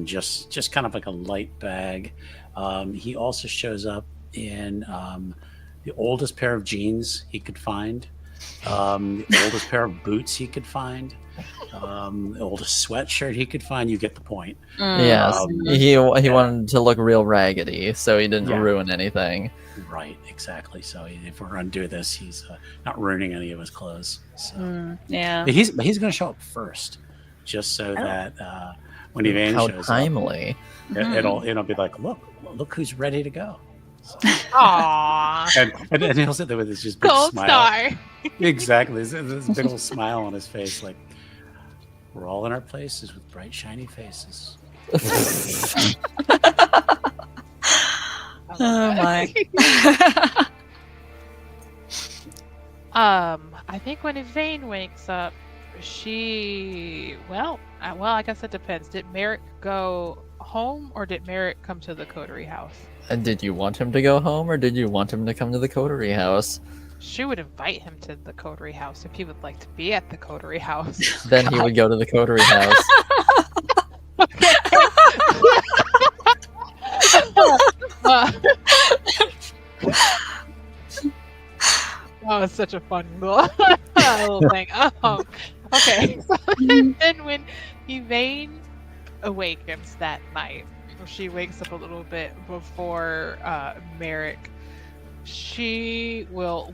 just kind of like a light bag. He also shows up in the oldest pair of jeans he could find, the oldest pair of boots he could find, the oldest sweatshirt he could find. You get the point. Yes, he wanted to look real raggedy, so he didn't ruin anything. Right, exactly. So if we're going to do this, he's not ruining any of his clothes. So. Yeah. But he's going to show up first, just so that when Yvaine shows timely. up, it'll be like, look who's ready to go. So. Aww. And he'll sit there with this just big Gold smile. star. Exactly, this big old smile on his face, like we're all in our places with bright, shiny faces. Oh my. I think when Yvaine wakes up, I guess it depends. Did Merrick go home or did Merrick come to the coterie house? And did you want him to go home or did you want him to come to the coterie house? She would invite him to the coterie house if he would like to be at the coterie house. Then he would go to the coterie house. Oh, it's such a fun little thing. Okay. So then when Yvaine awakens that night, she wakes up a little bit before Merrick. She has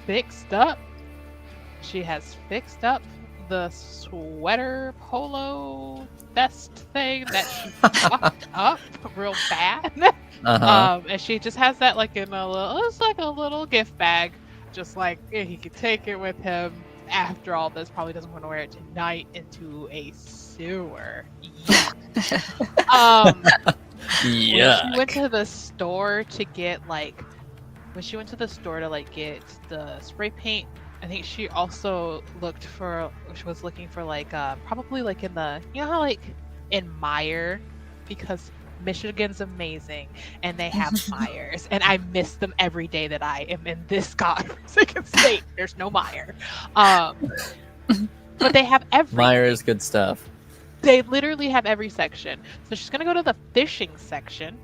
fixed up the sweater polo vest thing that she fucked up real bad. And she just has that like in it's like a little gift bag, just like he could take it with him after all this. Probably doesn't want to wear it tonight into a sewer. Yeah. When she went to the store to get get the spray paint, I think she also was looking for like probably like in the, you know how like in Meijer, because Michigan's amazing and they have Meijers and I miss them every day that I am in this godforsaken state. There's no Meijer. But they have everything. Meijer is good stuff. They literally have every section. So she's gonna go to the fishing section.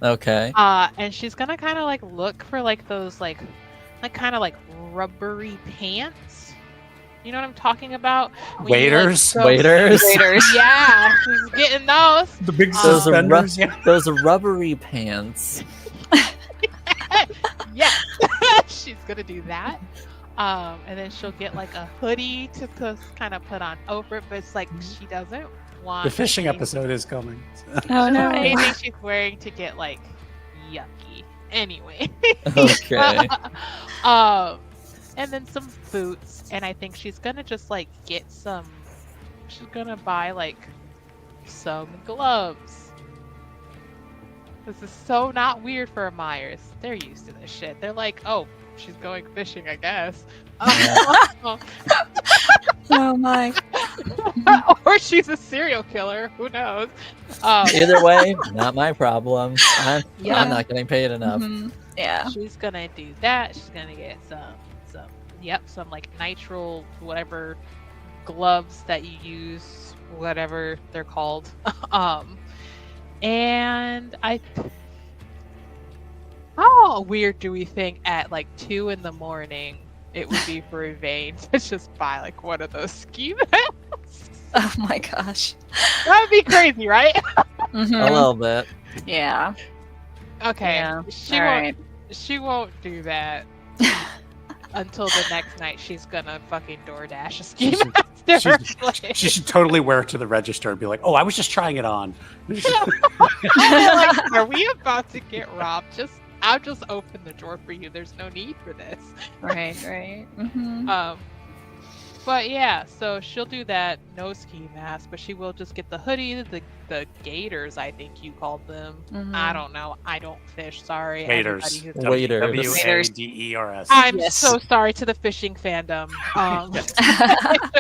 Okay. And she's gonna kind of like look for like those like kind of like rubbery pants. You know what I'm talking about? Waiters. Waiters. Yeah, she's getting those. The big Those suspenders. those rubbery pants. Yeah, she's gonna do that. And then she'll get like a hoodie to kind of put on over it, but it's like she doesn't want The fishing episode is coming. Oh no. anything she's wearing to get like yucky. Anyway. Okay. And then some boots, and I think she's gonna just like get some. She's gonna buy like some gloves. This is so not weird for a Myers. They're used to this shit. They're like, oh, she's going fishing, I guess. Oh my. Or she's a serial killer. Who knows? Either way, not my problem. I'm Yeah. not getting paid enough. Yeah. She's gonna do that. She's gonna get some like nitrile whatever gloves that you use, whatever they're called. And how weird do we think at like 2 a.m. it would be for Yvaine to just buy like one of those ski masks? Oh my gosh. That'd be crazy, right? A little bit. Yeah. Okay. Yeah. She All won't. right. She won't do that. until the next night she's gonna fucking DoorDash a ski master. She should totally wear it to the register and be like, "Oh, I was just trying it on." Like, are we about to get robbed? I'll just open the door for you. There's no need for this. Right. Mm-hmm. But yeah, so she'll do that, no ski mask, but she will just get the hoodie, the gaiters, I think you called them. Mhm. I don't know. I don't fish. Sorry. Waiters. everybody who's- Waiters. WADERS. I'm Yes. so sorry to the fishing fandom. She'll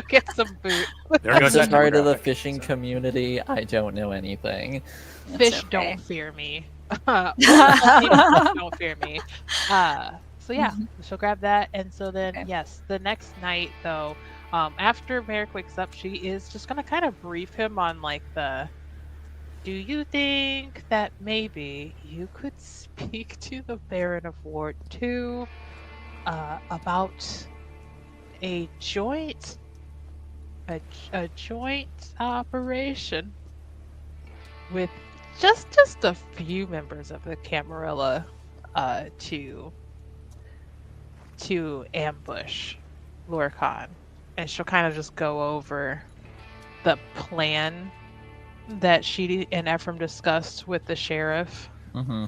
get some boot. There I'm goes so that sorry to the demographic. fishing So- community. I don't know anything. Fish okay. don't fear me. Don't fear me. So yeah, she'll grab that, and so then Okay. yes, the next night though, after Merrick wakes up, she is just gonna kind of brief him on like do you think that maybe you could speak to the Baron of Ward 2 about a joint operation with just a few members of the Camarilla to ambush Lorcan, and she'll kind of just go over the plan that she and Ephrem discussed with the sheriff. Mm-hmm.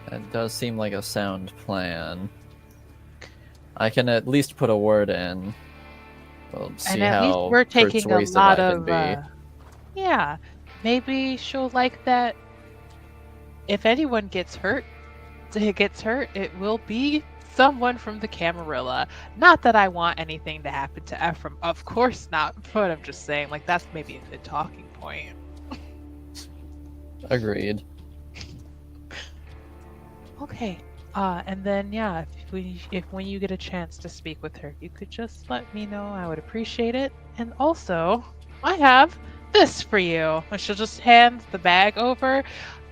That does seem like a sound plan. I can at least put a word in. We'll see And at least how we're taking a persuasive lot I of can be. yeah, maybe she'll like that. If anyone gets hurt, it will be someone from the Camarilla. Not that I want anything to happen to Ephrem, of course not, but I'm just saying, like, that's maybe a good talking point. Agreed. Okay. And then yeah, if when you get a chance to speak with her, you could just let me know. I would appreciate it. And also, I have this for you. And she'll just hand the bag over.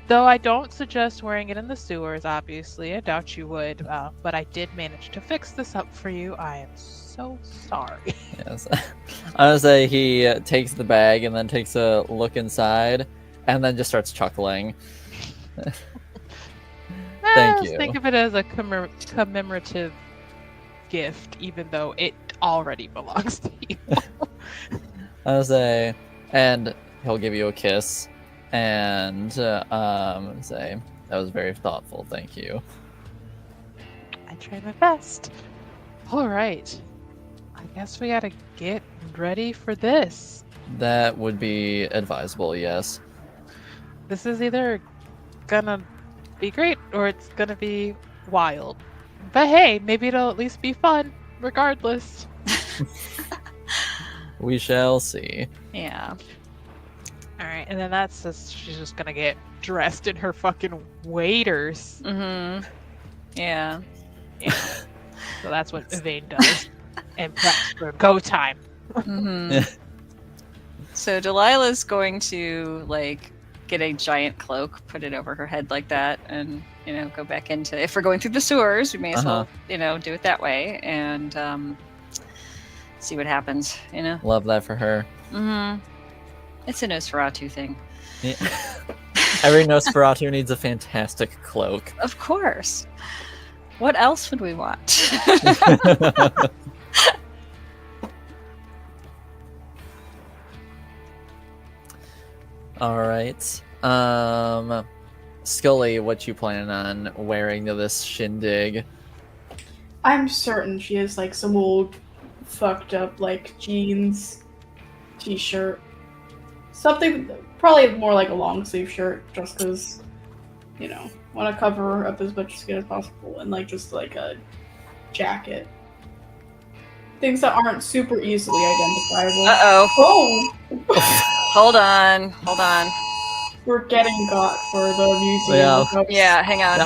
Though I don't suggest wearing it in the sewers, obviously. I doubt you would. But I did manage to fix this up for you. I am so sorry. Yes. I would say he takes the bag and then takes a look inside and then just starts chuckling. Thank Just you. think of it as a commemorative gift, even though it already belongs to you. I would say, and he'll give you a kiss and say, that was very thoughtful, thank you. I try my best. All right. I guess we gotta get ready for this. That would be advisable, yes. This is either gonna be great or it's gonna be wild. But hey, maybe it'll at least be fun, regardless. We shall see. Yeah. All right, and then that's just she's just gonna get dressed in her fucking waders. Mm-hmm. Yeah. So that's what Yvaine does, and preps for go time. Mm-hmm. So Delilah's going to like get a giant cloak, put it over her head like that, and go back into. If we're going through the sewers, we may as well do it that way and see what happens. Love that for her. Mm-hmm. It's a Nosferatu thing. Yeah. Every Nosferatu needs a fantastic cloak. Of course. What else would we want? All right. Scully, what you planning on wearing to this shindig? I'm certain she has like some old fucked up like jeans, t-shirt, something probably more like a long sleeve shirt, just because want to cover her up as much skin as possible, and like just like a jacket, things that aren't super easily identifiable. Uh-oh. Oh, Hold on. we're getting got for the museum. Yeah, hang on.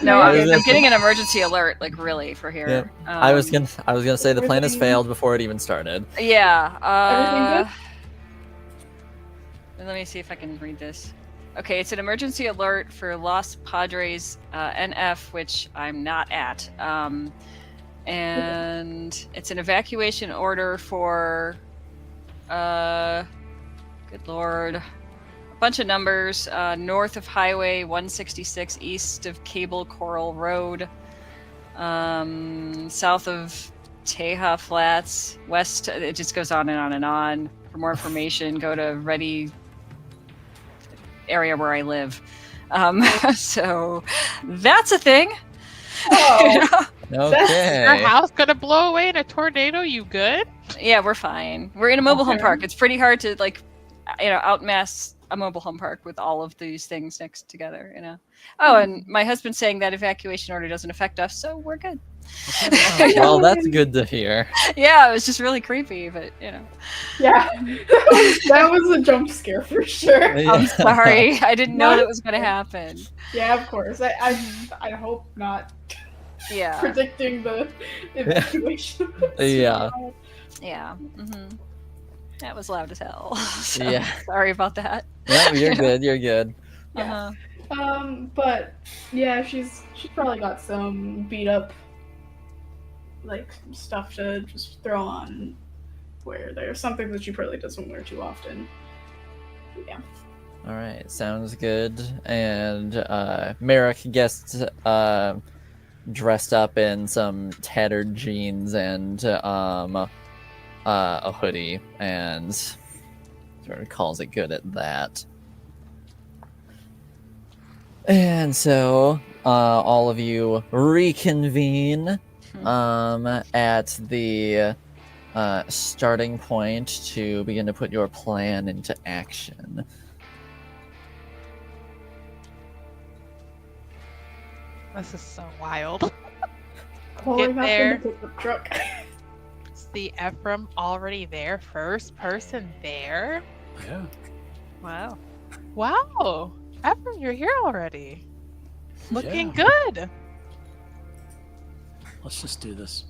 No, I was I'm getting an emergency alert, like really, for here. Yeah. I was gonna say the plan has failed before it even started. Yeah. Everything Let me see if I can read this. Okay, it's an emergency alert for Los Padres NF, which I'm not at. And it's an evacuation order for, good lord, bunch of numbers. North of Highway 166, east of Cable Coral Road, south of Teja Flats, west. It just goes on and on and on. For more information, go to Ready area where I live. So that's a thing. Oh, Okay. Your house gonna blow away in a tornado? You good? Yeah, we're fine. We're in a mobile home Okay. park. It's pretty hard to outmass a mobile home park with all of these things next together. Oh, and my husband's saying that evacuation order doesn't affect us, so we're good. Well, that's good to hear. Yeah, it was just really creepy, but yeah. That was a jump scare for sure. I'm sorry. I didn't know No. that was going to happen. Yeah, of course. I hope not Yeah. predicting the evacuation. Yeah. Yeah. That was loud as hell. So, Yeah. sorry about that. No, you're good. You're good. Yeah. Uh-huh. But yeah, she's probably got some beat up like stuff to just throw on wear there. Something that she probably doesn't wear too often. Yeah. All right, sounds good. And Merrick gets dressed up in some tattered jeans and a hoodie, and sort of calls it good at that. And so all of you reconvene at the starting point to begin to put your plan into action. This is so wild. Pulling up in there. the pickup truck. See Ephrem already there, first person there. Yeah. Wow. Wow, Ephrem, you're here already. Looking Yeah. good. Let's just do this.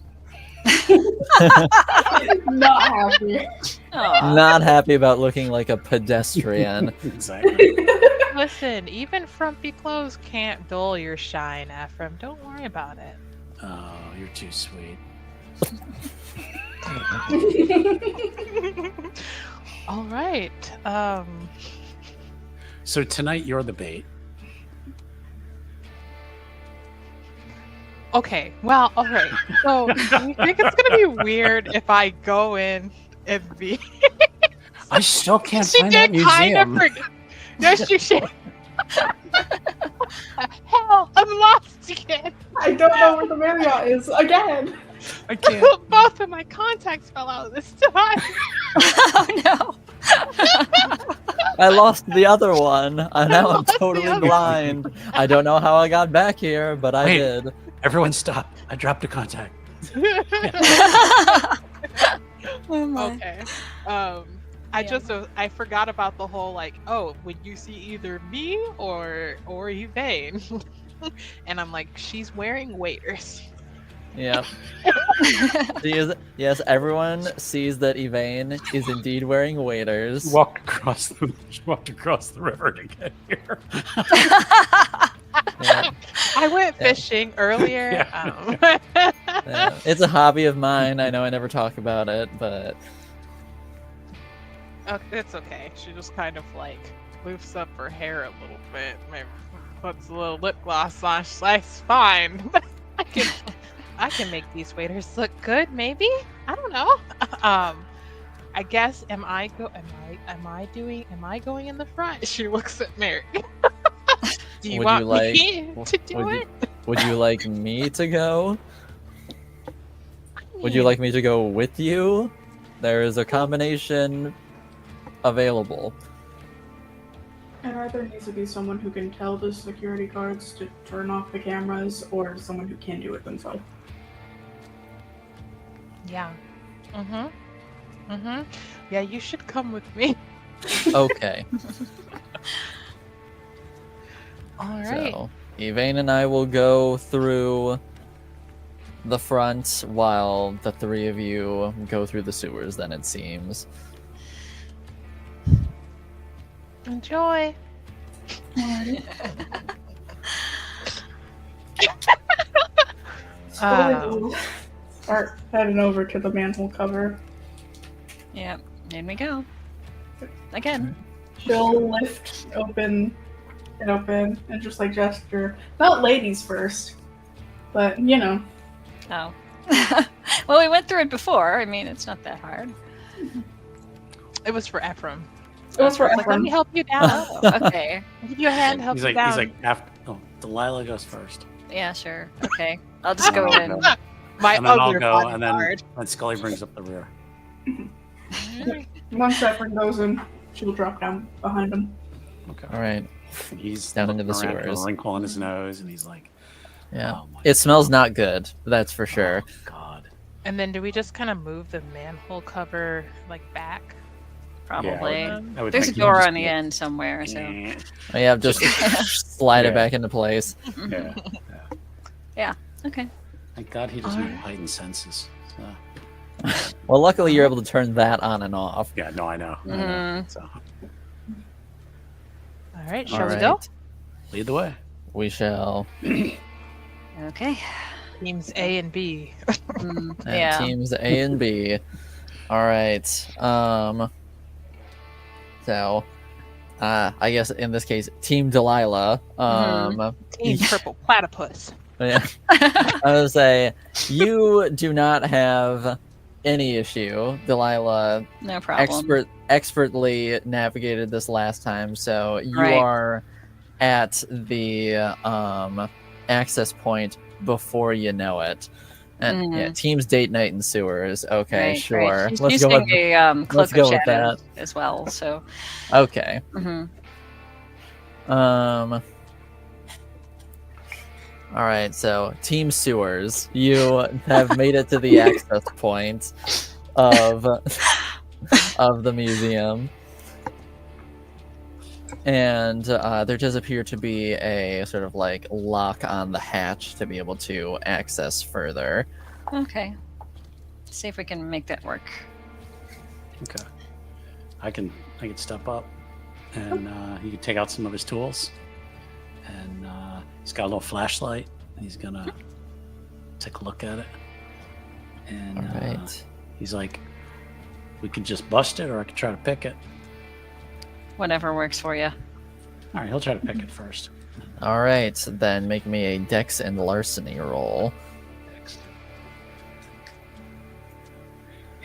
Not happy. Aw. Not happy about looking like a pedestrian. Exactly. Listen, even frumpy clothes can't dull your shine, Ephrem. Don't worry about it. Oh, you're too sweet. All right. So tonight you're the bait. Okay. Well, all right. So, do you think it's gonna be weird if I go in and be? I still can't She find that did kind of museum. forget. Yes, you should. Hell, I'm lost again. I don't know where the Marriott is again. I can't. Both of my contacts fell out this time. Oh no. I lost the other one, and now I'm lost the totally other blind. I don't know how I got back here, but I Wait. did. Everyone stop. I dropped a contact. Oh my. Okay. Yeah. I forgot about the whole like, oh, would you see either me or Yvaine? And I'm like, she's wearing waders. Yeah. Yes, everyone sees that Yvaine is indeed wearing waders. Walked across the river to get here. Yeah, I went Yeah. fishing earlier. Yeah. yeah. It's a hobby of mine. I know I never talk about it, but It's okay. She just kind of like lifts up her hair a little bit, maybe puts a little lip gloss on. She's like, it's fine. I can make these waiters look good. Maybe I don't know. I guess am I going in the front? She looks at Mary. Do you Would want you like- me to do would you- it? would you like me to go? Would you like me to go with you? There is a combination available. And either needs to be someone who can tell the security guards to turn off the cameras, or someone who can do it themselves. Yeah. Yeah, you should come with me. Okay. All right. So, Yvaine and I will go through the front while the three of you go through the sewers, then it seems. Enjoy. We'll start heading over to the manhole cover. Yep. In we go. Again. She'll lift open and just like gesture. Not ladies first, but you know. Oh. Well, we went through it before. I mean, it's not that hard. It was for Ephrem. It was for Like, let me Ephrem. help you down. Oh, okay. Give you a hand, help He's you like, down. he's like, after. Oh, Delilah goes first. Yeah, sure. Okay. I'll just go I'll in. go. My And then I'll other go, and bodyguard. then Scully brings up the rear. Once Ephrem goes in, she'll drop down behind him. Okay. All right. He's Down into the looking around, got sewers. a wrinkle in his nose, and he's like, Yeah. "Oh my It smells not good. That's for sure. God." And then do we just kind of move the manhole cover like back? Probably. I would There's a think you door just on the go, end somewhere, so. "Eh." Oh, yeah, just slide Yeah. it back into place. Yeah. Okay. Thank God he doesn't have Alright. heightened senses. So, Well, luckily you're able to turn that on and off. yeah, no, I know. I know. Mhm. So All right, shall All we right. go? lead the way. We shall. Okay. Teams A and B. And Yeah. teams A and B. All right. So, I guess in this case, Team Delilah. Team Purple Platypus. Yeah. I would say you do not have any issue. Delilah No problem. expertly navigated this last time, so you Right. are at the access point before you know it. And yeah, teams date night in sewers. Okay, Right, sure. right. She's Let's go using with a cloak go of with shadows as well. So. okay. Mhm. All right, so Team Sewers, you have made it to the access point of the museum, and there does appear to be a sort of like lock on the hatch to be able to access further. Okay. See if we can make that work. Okay. I can step up, and he can take out some of his tools, and he's got a little flashlight. And he's gonna take a look at it, and All right. he's like, "We could just bust it, or I could try to pick it." Whatever works for you. All right, he'll try to pick it first. All right, then make me a Dex and Larceny roll.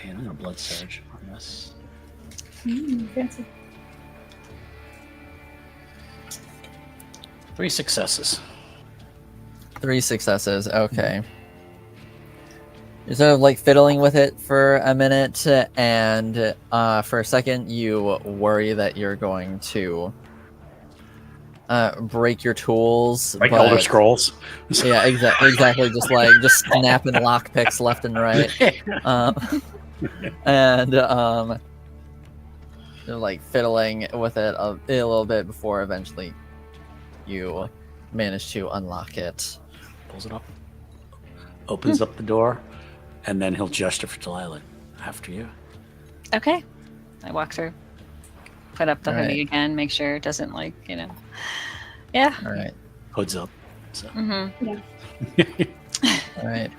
And I'm gonna blood surge on this. Fancy. 3 successes. 3 successes. Okay. You're sort of like fiddling with it for a minute, and for a second, you worry that you're going to break your tools. Like but- Elder Scrolls. Yeah, exactly. Just snapping lockpicks left and right, and you're like fiddling with it a little bit before eventually you manage to unlock it. Pulls it up, opens up the door, and then he'll gesture for Delilah. After you. Okay. I walk through. Put up the All right. hoodie again. Make sure it doesn't Yeah. All right. Hood's up. So. Mm-hmm. All right.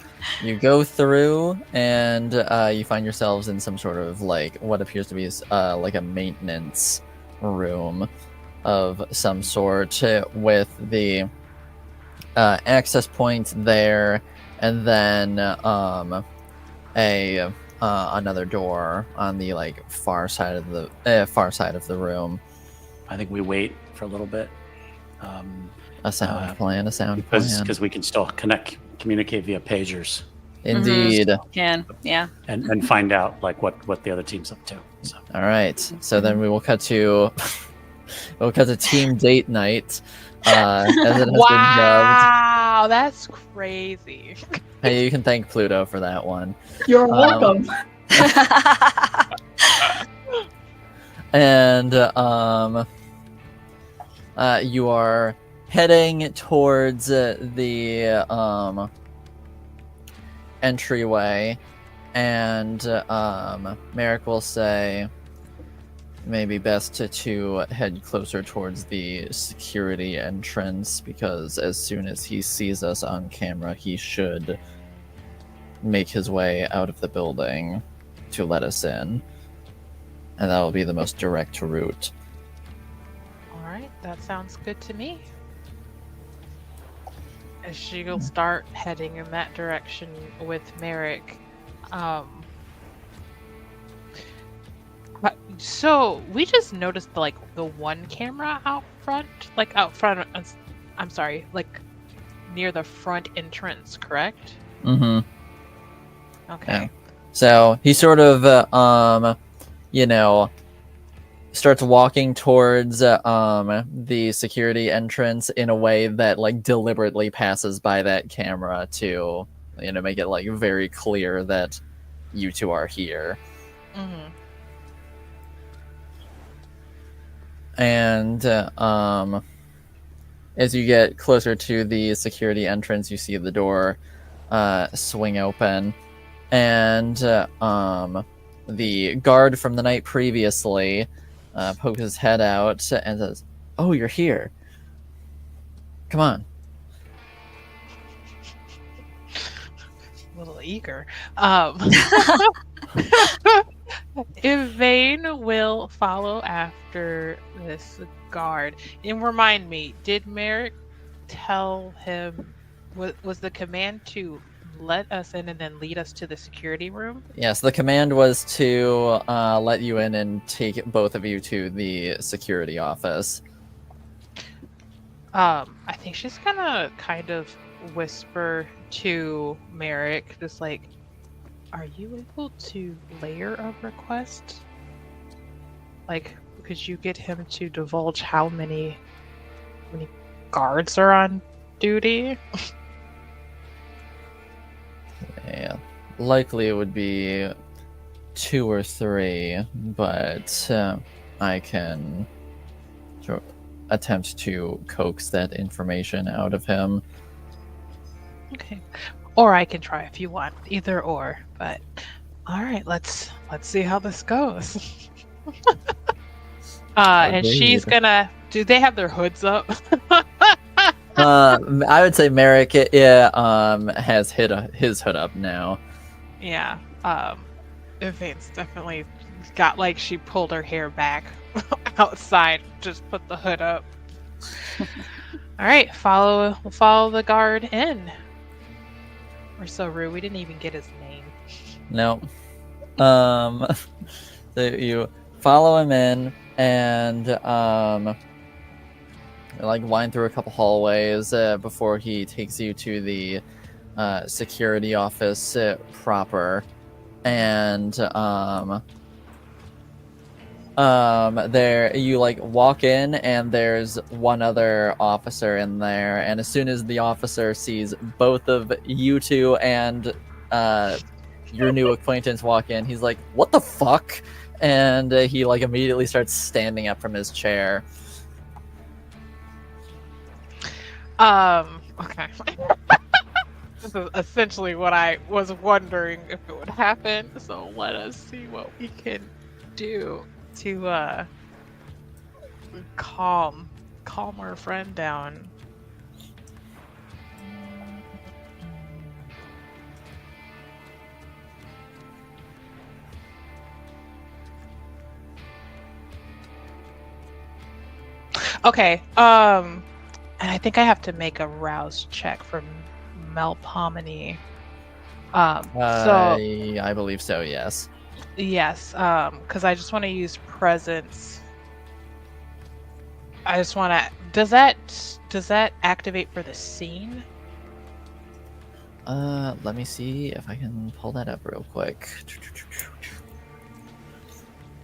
You go through, and you find yourselves in some sort of like what appears to be like a maintenance room of some sort, with the access point there, and then another door on the like far side of the room. I think we wait for a little bit. A sound plan. Because we can still communicate via pagers Indeed. Can. Yeah. and find out like what the other team's up to. So All right. So then we will cut to team date night. As it has been dubbed. Wow, that's crazy. Hey, you can thank Pluto for that one. You're welcome. And you are heading towards the entryway, and Merrick will say maybe best to head closer towards the security entrance, because as soon as he sees us on camera, he should make his way out of the building to let us in. And that will be the most direct route. That sounds good to me. And she'll start heading in that direction with Merrick. So we just noticed the one camera out front, I'm sorry, like near the front entrance, correct? Mm-hmm. Okay. Yeah. So he sort of, starts walking towards the security entrance in a way that like deliberately passes by that camera to, make it like very clear that you two are here. Mm-hmm. And as you get closer to the security entrance, you see the door swing open, and the guard from the night previously pokes his head out and says, "Oh, you're here. Come on." A little eager. Yvaine will follow after this guard. And remind me, did Merrick tell him, was the command to let us in and then lead us to the security room? Yes, the command was to let you in and take both of you to the security office. I think she's gonna kind of whisper to Merrick, just like, are you able to layer a request? Like, could you get him to divulge how many guards are on duty? Yeah, likely it would be 2 or 3, but I can attempt to coax that information out of him. Okay. Or I can try if you want. Either or. But all right, let's see how this goes. And she's gonna. Do they have their hoods up? I would say Merrick has his hood up now. Yeah. Yvaine's definitely got she pulled her hair back outside, just put the hood up. All right, follow the guard in. We're so rude. We didn't even get his name. No. So you follow him in and wind through a couple hallways before he takes you to the security office proper, and there you walk in and there's one other officer in there, and as soon as the officer sees both of you two and your new acquaintance walk in, he's like, "What the fuck?" And he immediately starts standing up from his chair. Okay. This is essentially what I was wondering if it would happen, so let us see what we can do to calm our friend down. Okay, and I think I have to make a rouse check for Melpomene. I believe so, yes. Yes, because I just want to use presence. I just want to. Does that activate for the scene? Let me see if I can pull that up real quick.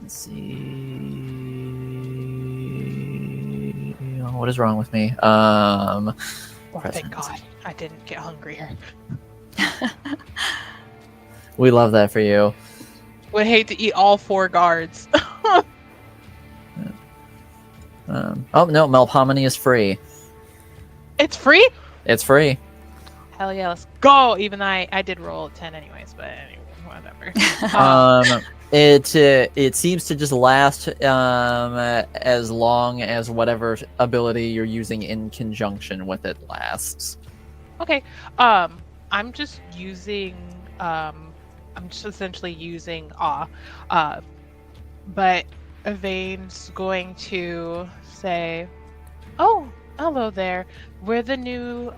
Let's see. Oh, what is wrong with me? Oh, thank God, I didn't get hungrier. We love that for you. Would hate to eat all 4 guards. Oh no, Melpomene is free. It's free? It's free. Hell yeah, let's go! Even though I did roll a 10 anyways, but anyway, whatever. It seems to just last as long as whatever ability you're using in conjunction with it lasts. Okay. I'm just using I'm just essentially using awe. But Yvaine's going to say, Oh, hello there. We're the new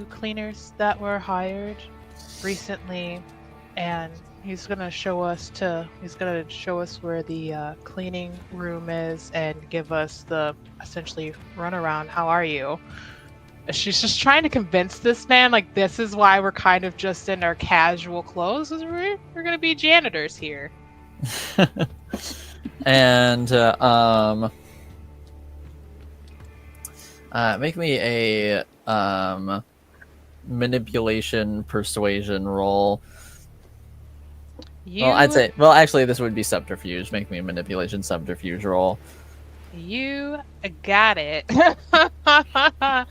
cleaners that were hired recently, and he's gonna show us where the cleaning room is and give us the essentially runaround. How are you? She's just trying to convince this man like this is why we're kind of just in our casual clothes, 'cause we're gonna be janitors here. And make me a manipulation persuasion roll. You, Well, I'd say. Well, actually, this would be subterfuge. Make me a manipulation subterfuge roll. you got it. Alrighty,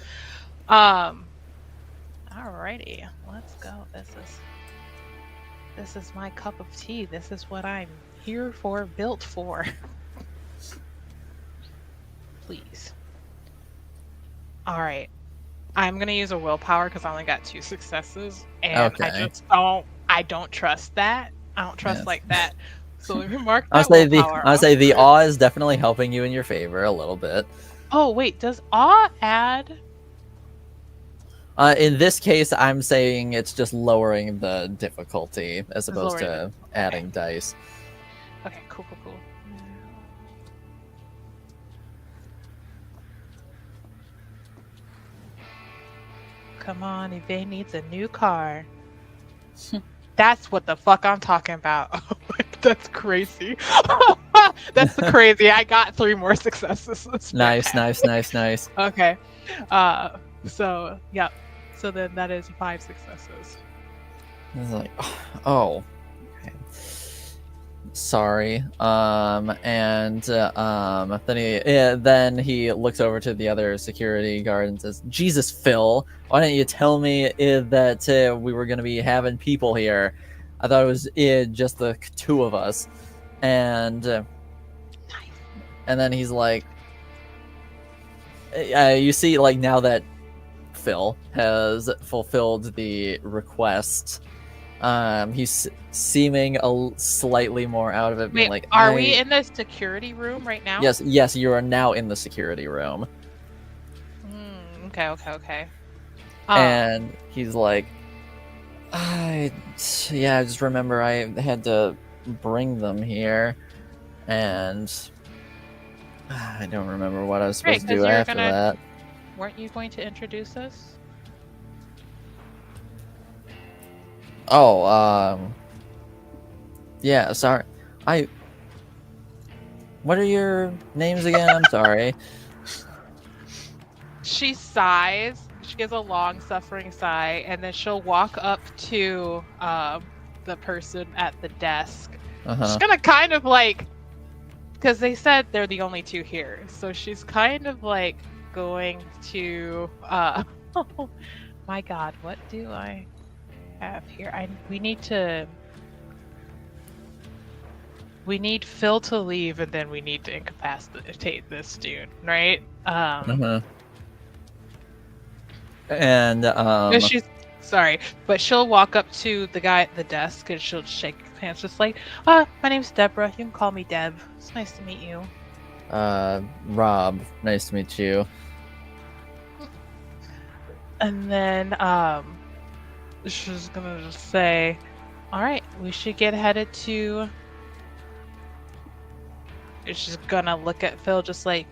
let's go. This is my cup of tea. This is what I'm here for, built for. Please. Alright. I'm gonna use a willpower because I only got 2 successes. And Okay. I don't trust that. I don't trust Yes. like that. So let me mark I'll that say willpower. I'll say the awe is definitely helping you in your favor a little bit. Oh wait, does awe add? In this case, I'm saying it's just lowering the difficulty as opposed to lowering adding dice. Okay, cool. Come on, Yvaine needs a new car. That's what the fuck I'm talking about. That's crazy. That's crazy. I got 3 more successes. That's Nice. fantastic. Okay. So, yeah. So then that is 5 successes. It's like, oh, okay. Sorry. Then he looks over to the other security guard and says, "Jesus, Phil, why didn't you tell me that we were going to be having people here? I thought it was just the 2 of us." And then he's like, you see, like, now that Phil has fulfilled the request, he's seeming slightly more out of it. Being Wait, like, are we in the security room right now? Yes, you are now in the security room. Okay. And he's like, I just remember I had to bring them here, and I don't remember what I was supposed to do after that. Weren't you going to introduce us? Oh, yeah, sorry. What are your names again? I'm sorry. She sighs. She gives a long, suffering sigh, and then she'll walk up to the person at the desk. She's gonna kind of like, because they said they're the only 2 here, so she's kind of like going to. Oh my God, what do I have here? We need Phil to leave, and then we need to incapacitate this dude, right? And but she'll walk up to the guy at the desk and she'll shake hands, just like, my name's Deborah. You can call me Deb. It's nice to meet you. Rob, nice to meet you. And then she's gonna just say, all right, we should get headed to. She's gonna look at Phil just like,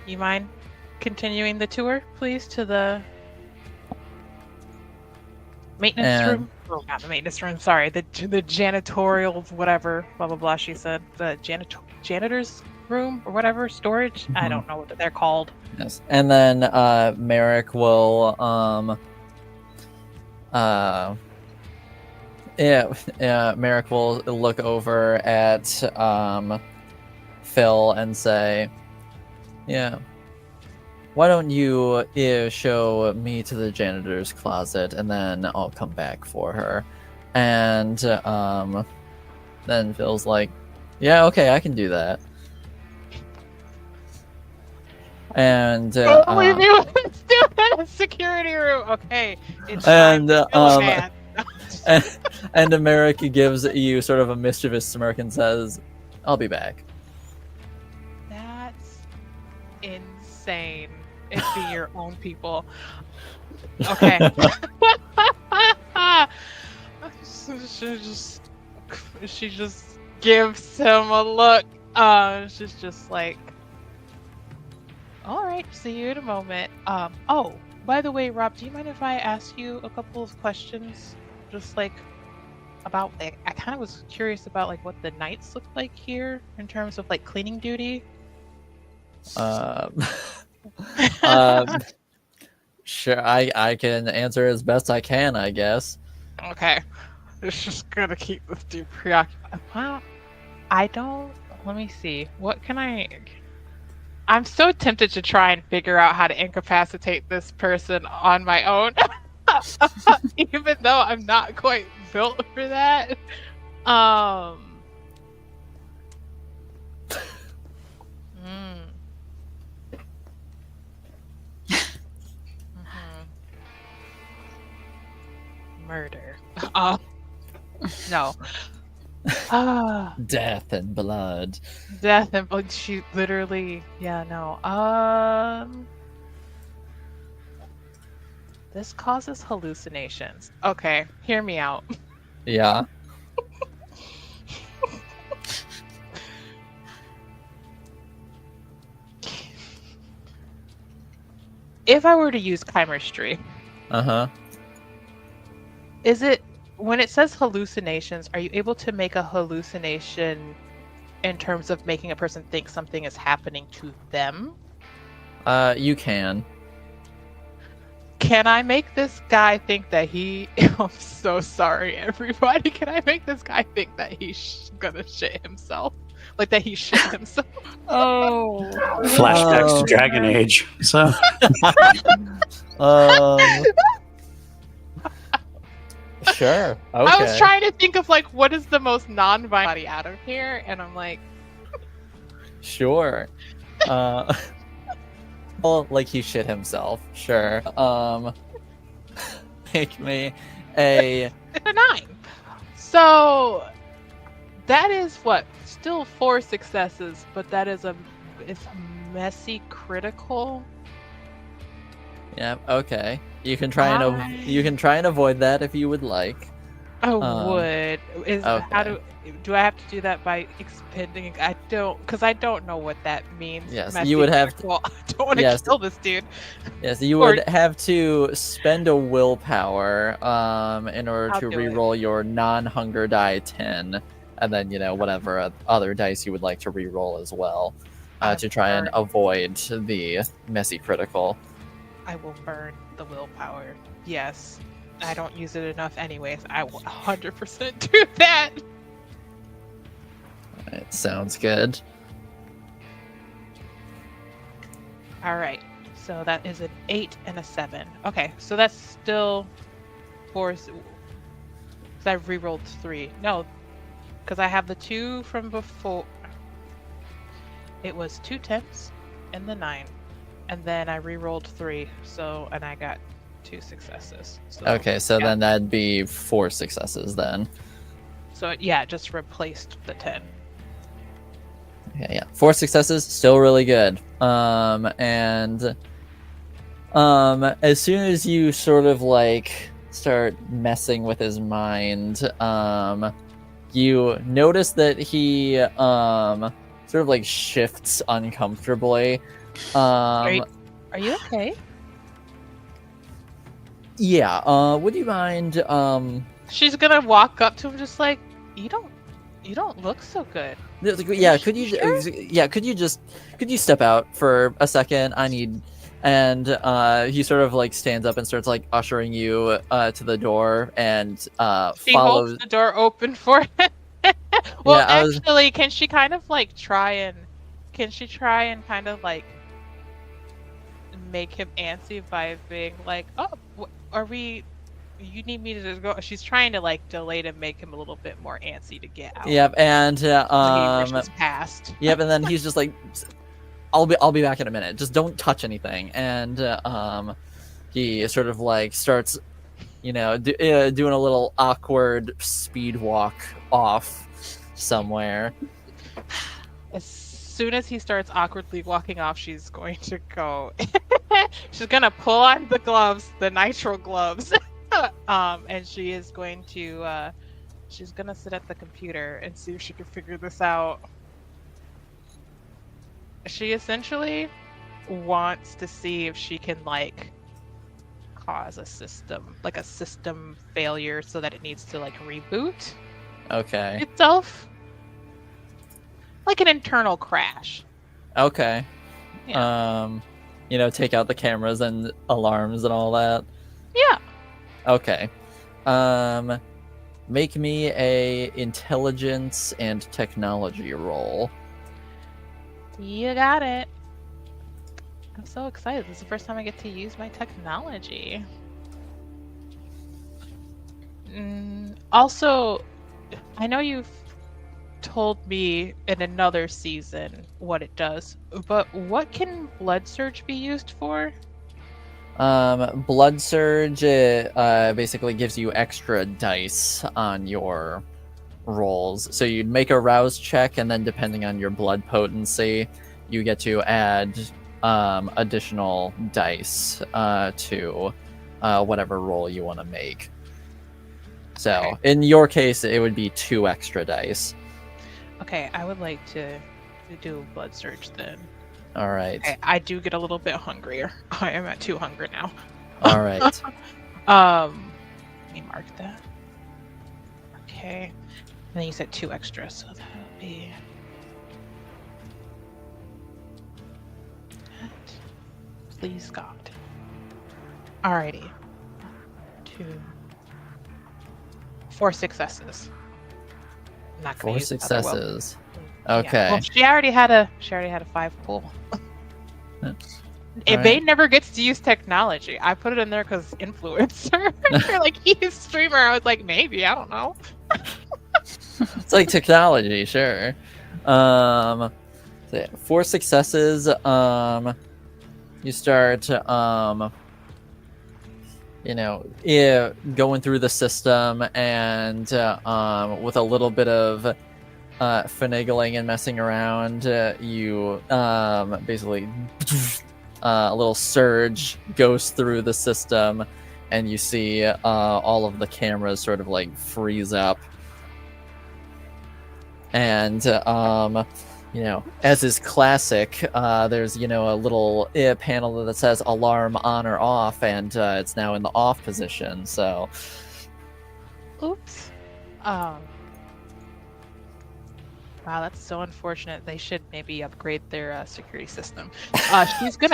you mind continuing the tour, please, to the maintenance room? Oh, not the maintenance room, sorry. The janitorial, whatever, blah, blah, blah, she said. The janitor's room or whatever, storage? I don't know what they're called. Yes. And then Merrick will Merrick will look over at Phil and say, yeah, why don't you show me to the janitor's closet, and then I'll come back for her. And then Phil's like, yeah, okay, I can do that. And leave me with this dude in a security room. Okay. It's and and and America gives you sort of a mischievous smirk and says, I'll be back. That's insane. insane. It'd be your own people. Okay. she just gives him a look. She's just like, all right, see you in a moment. Oh, by the way, Rob, do you mind if I ask you a couple of questions? Just like about, like, I kind of was curious about like what the nights look like here in terms of like cleaning duty. Sure, I can answer as best I can, I guess. Okay. It's just gonna keep this dude preoccupied. Well, I don't. Let me see. What can I. I'm so tempted to try and figure out how to incapacitate this person on my own. Even though I'm not quite built for that. Murder. No. Death and blood. Death and blood. She literally. Yeah, no. This causes hallucinations. Okay, hear me out. Yeah. If I were to use chemistry, Uh-huh. is it, when it says hallucinations, are you able to make a hallucination in terms of making a person think something is happening to them? You can. Can I make this guy think that he... I'm so sorry, everybody. Can I make this guy think that he's gonna shit himself? Like that he shit himself? Oh. Flashbacks to Dragon Age. So Sure. Okay. I was trying to think of like what is the most non-violent body out of here, and I'm like, Sure. Well, like he shit himself. Sure. Make me a 9. So that is what? Still 4 successes, but that is it's messy critical. Yeah, okay. You can try you can try and avoid that if you would like. I would. Okay. Do I have to do that by expending? I don't know what that means. Yes, Messy you would have critical. I don't want to kill this dude. Yes, you Or- would have to spend a willpower in order I'll to do it. reroll your non-hunger die 10, and then whatever other dice you would like to reroll as well, to try and burn. avoid the messy critical. I will burn the willpower. Yes. I don't use it enough anyways. I will 100% do that. It sounds good. All right. So that is an 8 and a 7. Okay, so that's still 4. Because I've rerolled 3. No, because I have the 2 from before. It was 2 10s and the 9. And then I rerolled 3. So, and I got 2 successes. So, Okay, so yeah. then that'd be 4 successes then. So yeah, it just replaced the 10. Yeah. 4 successes, still really good. And as soon as you sort of like start messing with his mind, you notice that he sort of like shifts uncomfortably. Are you okay? Yeah. Would you mind? She's gonna walk up to him just like, you don't look so good. Yeah. Could you? Sure? Yeah. Could you step out for a second? I need. And he sort of like stands up and starts like ushering you to the door, and She follows. holds the door open for him. Well, Yeah, I was- actually, can she kind of like try and kind of like make him antsy by being like, oh, you need me to just go? She's trying to like delay to make him a little bit more antsy to get out. Yep. And When he rushes past. Yep. And then he's just like, I'll be back in a minute. Just don't touch anything. And he sort of like starts, doing a little awkward speed walk off somewhere. soon as he starts awkwardly walking off, she's going to go. She's gonna pull on the gloves, the nitro gloves, and she is going to. She's gonna sit at the computer and see if she can figure this out. She essentially wants to see if she can like cause a system failure so that it needs to like reboot Okay. itself, like an internal crash. Okay. Yeah. Take out the cameras and alarms and all that. Yeah. Okay. Make me a intelligence and technology roll. You got it. I'm so excited. This is the first time I get to use my technology. Also, I know you've told me in another season what it does, but what can Blood Surge be used for? Blood Surge basically gives you extra dice on your rolls. So you'd make a rouse check, and then depending on your blood potency, you get to add additional dice to whatever roll you want to make. So Okay. in your case, it would be 2 extra dice. Okay, I would like to do Blood Surge then. All right. Okay, I do get a little bit hungrier. I am at 2 hunger now. All right. Let me mark that. Okay. And then you said 2 extra, so that'll be... Please, God. Alrighty. 2... 4 successes. I'm not gonna 4 use another will. successes. Yeah. Okay. Well, she already had a 5 pull. Yvaine never gets to use technology. I put it in there because influencer. You're like, he's streamer. I was like, maybe, I don't know. It's like technology, sure. So yeah, 4 successes. You start, going through the system, and with a little bit of finagling and messing around, you basically a little surge goes through the system, and you see all of the cameras sort of like freeze up. And as is classic, there's a little panel that says alarm on or off, and it's now in the off position. So, Oops. Wow, that's so unfortunate. They should maybe upgrade their security system. She's going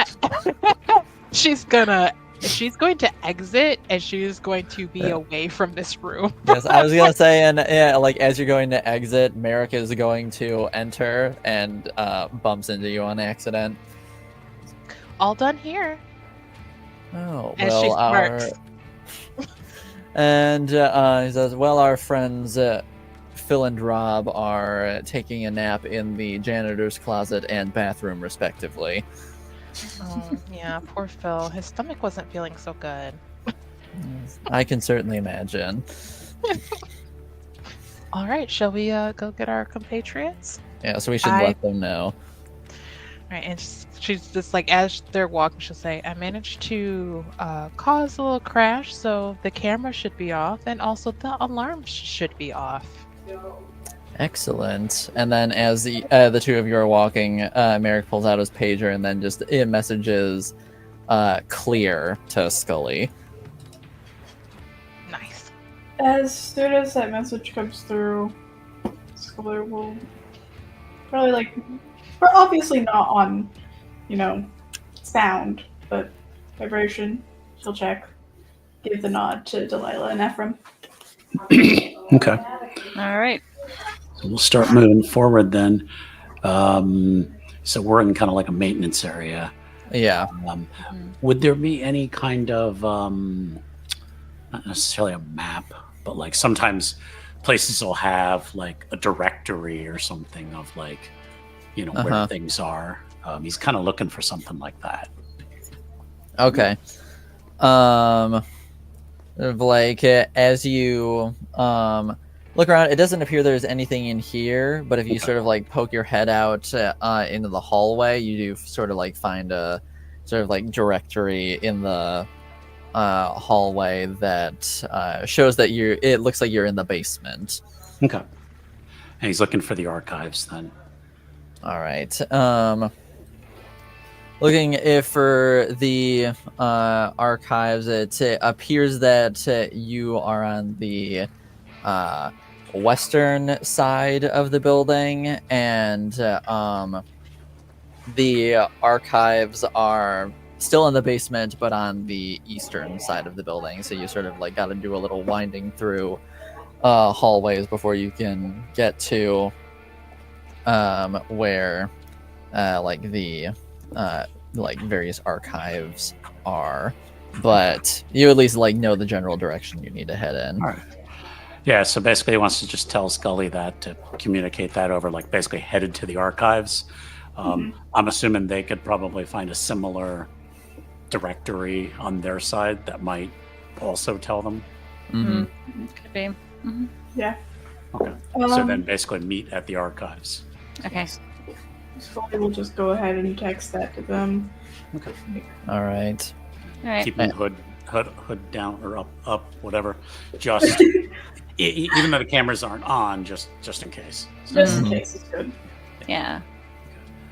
to exit, and she's going to be away from this room. yes, I was gonna say, and as you're going to exit, Merrick is going to enter and bumps into you on accident. All done here. Oh As she smirks. And he says, "Well, our friends Phil and Rob are taking a nap in the janitor's closet and bathroom, respectively." Oh, yeah, poor Phil. His stomach wasn't feeling so good. I can certainly imagine. All right, shall we go get our compatriots? Yeah, so we should I- let them know. Right, and she's just like, as they're walking, she'll say, I managed to cause a little crash, so the camera should be off, and also the alarm should be off. Excellent. And then as the two of you are walking, Merrick pulls out his pager and then just messages clear to Scully. Nice. As soon as that message comes through, Scully will probably we're obviously not on, sound, but vibration. She'll check. Give the nod to Delilah and Ephrem. Okay. All right. So we'll start moving forward then. So we're in kind of like a maintenance area. Yeah. Would there be any kind of, not necessarily a map, but like sometimes places will have like a directory or something of like, where things are. He's kind of looking for something like that. Okay. As you look around. It doesn't appear there's anything in here, but if you Okay. sort of like poke your head out into the hallway, you do sort of like find a sort of like directory in the hallway that shows that it looks like you're in the basement. Okay. And he's looking for the archives then. All right. Looking for the archives, it appears that you are on the western side of the building, and the archives are still in the basement, but on the eastern side of the building. So you sort of like got to do a little winding through hallways before you can get to where like the like various archives are, but you at least like know the general direction you need to head in. All right. Yeah, so basically he wants to just tell Scully that to communicate that over, like basically headed to the archives. I'm assuming they could probably find a similar directory on their side that might also tell them. Mm-hmm. Could be. Mm-hmm. Yeah. Okay. So then basically meet at the archives. Okay. Scully will just go ahead and text that to them. Okay. All right. All right. Keeping the hood down or up, whatever. Just even though the cameras aren't on, just in case. Just in case it's good. Yeah.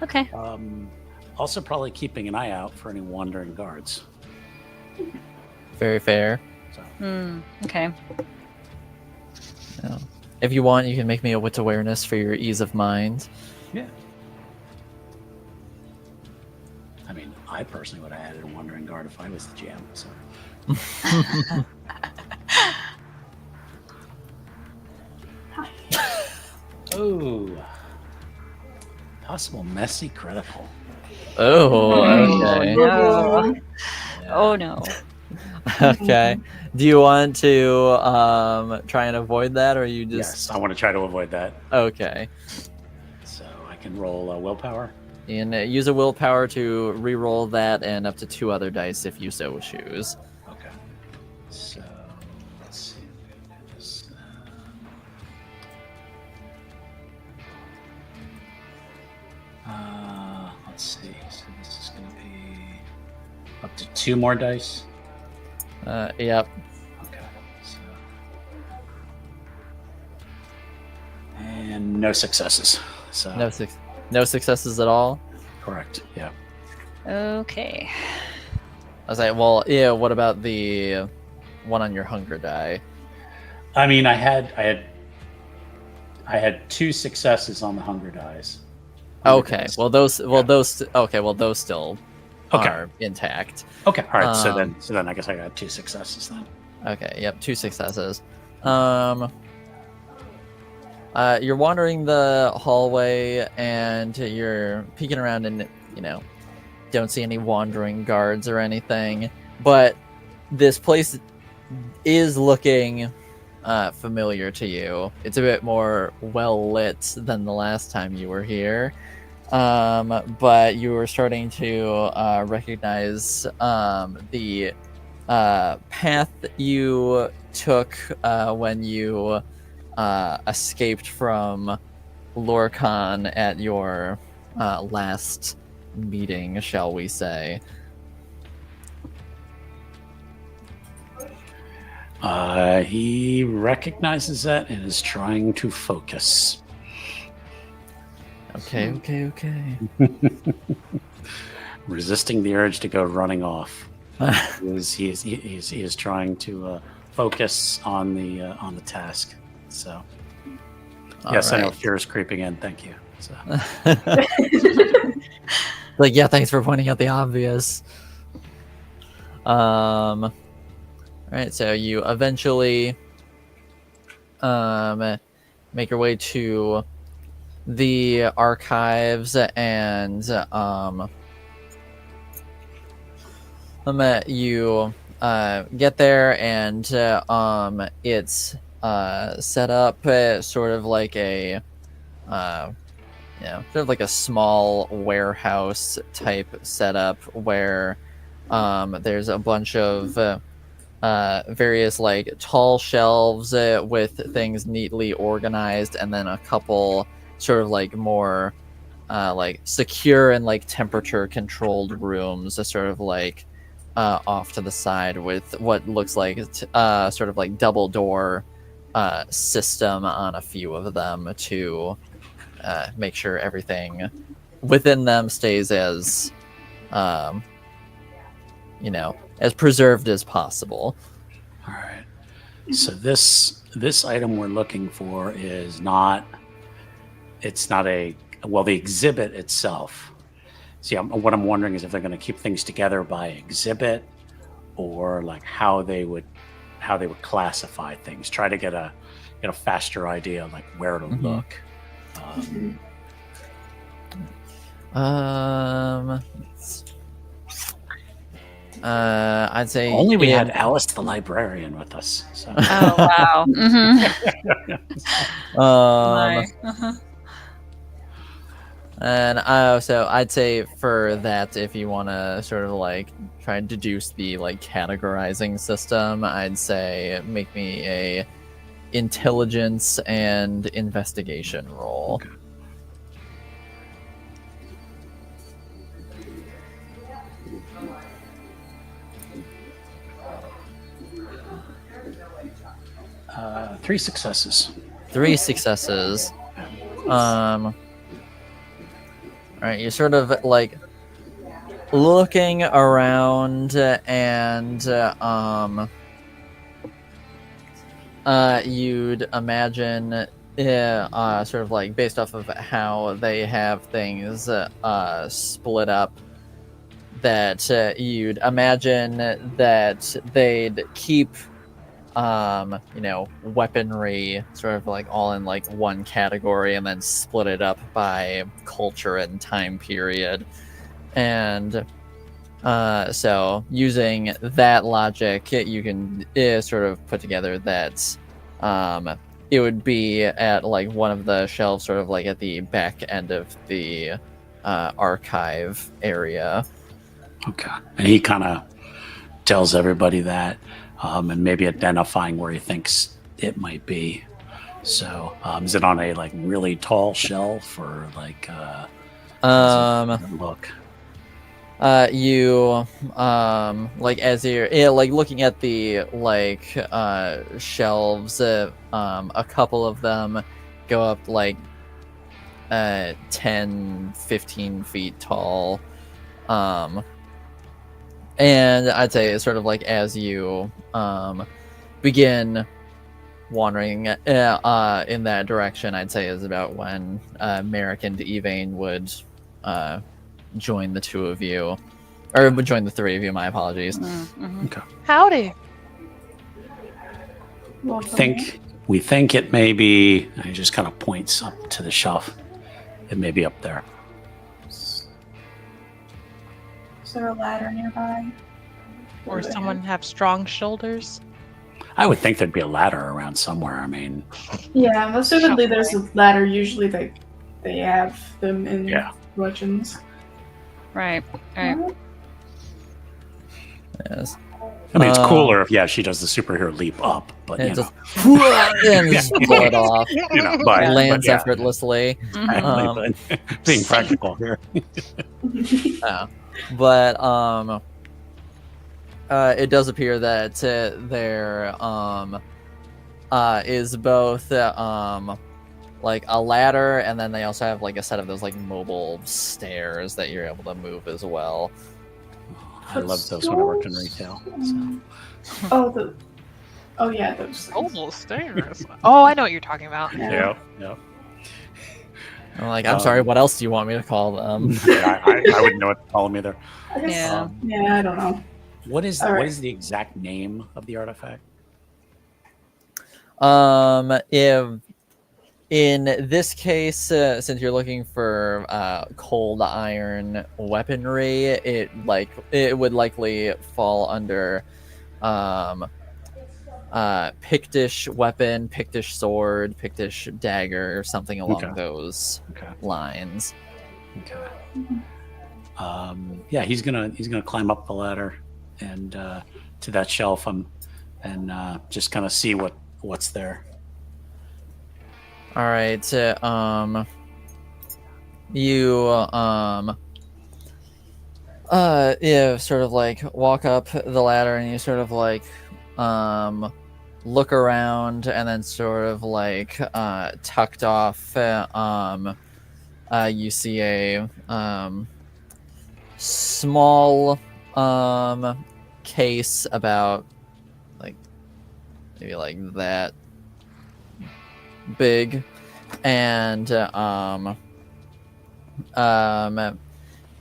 Okay. Also, probably keeping an eye out for any wandering guards. Very fair. So. Okay. Yeah. If you want, you can make me a wit awareness for your ease of mind. Yeah. I mean, I personally would have added a wandering guard if I was the GM. So. Oh. Possible messy critical. Oh, okay. No. Oh no. Okay. Do you want to try and avoid that, or you just? Yes, I want to try to avoid that. Okay. So I can roll willpower. And use a willpower to re-roll that, and up to 2 other dice if you so choose. Okay. So let's see. This, let's see. So this is going to be up to 2 more dice. Yep. Okay. So. And no successes. So No successes at all. correct. Yeah. Okay. I was like, well, yeah. What about the one on your hunger die? I mean, I had 2 successes on the hunger dice. Okay. Well, those still Okay. are intact. Okay. All right. So Um, then I guess I got 2 successes then. Okay. Yep. 2 successes. You're wandering the hallway and you're peeking around and don't see any wandering guards or anything, but this place is looking familiar to you. It's a bit more well lit than the last time you were here, but you were starting to recognize the path you took when you escaped from Lorcan at your last meeting, shall we say. He recognizes that and is trying to focus. Okay. Resisting the urge to go running off. He is trying to focus on the task. So yes, I know fear is creeping in. Thank you. So. Like, yeah, thanks for pointing out the obvious. All right, so you eventually make your way to the archives, and you get there, and it's set up sort of like a sort of like a small warehouse type setup where there's a bunch of various like tall shelves with things neatly organized, and then a couple sort of like more like secure and like temperature controlled rooms, sort of like off to the side with what looks like sort of like double door system on a few of them to make sure everything within them stays as as preserved as possible. All right. So this item we're looking for is not. It's not a the exhibit itself. See, what I'm wondering is if they're going to keep things together by exhibit, or like how they would classify things. Try to get a faster idea of like where to look. I'd say only we had Alice the librarian with us. So. Oh wow. And so I'd say for that, if you want to sort of like try and deduce the like categorizing system, I'd say make me a intelligence and investigation roll. Okay. Three successes. 3 successes. All right, you're sort of like looking around, and you'd imagine, sort of like based off of how they have things split up, that you'd imagine that they'd keep weaponry sort of like all in like one category and then split it up by culture and time period. And so using that logic, you can sort of put together that it would be at like one of the shelves sort of like at the back end of the archive area. Okay. And he kind of tells everybody that. And maybe identifying where he thinks it might be. So, is it on a like really tall shelf or like? Look. You like as you're like looking at the like shelves, a couple of them go up like 10, 15 feet tall. And I'd say it's sort of like as you begin wandering in that direction, I'd say is about when Merrick and Yvaine would join the two of you, or would join the three of you. My apologies. Okay. Howdy. We think it may be. He just kind of points up to the shelf. It may be up there. Is there a ladder nearby? Or someone have strong shoulders? I would think there'd be a ladder around somewhere. I mean, yeah, assumedly there's a ladder. Usually they have them in legends. Right. Yes. I mean, it's cooler if she does the superhero leap up, but and just pull it off. Lands effortlessly. But being practical here. But it does appear that there is both like a ladder, and then they also have like a set of those like mobile stairs that you're able to move as well. I loved those when I worked in retail. So. Those mobile stairs. Oh, I know what you're talking about. Yeah. I'm like, I'm sorry, what else do you want me to call them? I wouldn't know what to call them either. I don't know. What is the exact name of the artifact? If in this case, since you're looking for cold iron weaponry, it would likely fall under Pictish weapon, Pictish sword, Pictish dagger, or something along those lines. Okay. He's gonna climb up the ladder and to that shelf. I'm and just kind of see what's there. All right. You yeah, sort of like walk up the ladder, and you sort of like look around, and then sort of like tucked off. You see a small case about like maybe like that big, and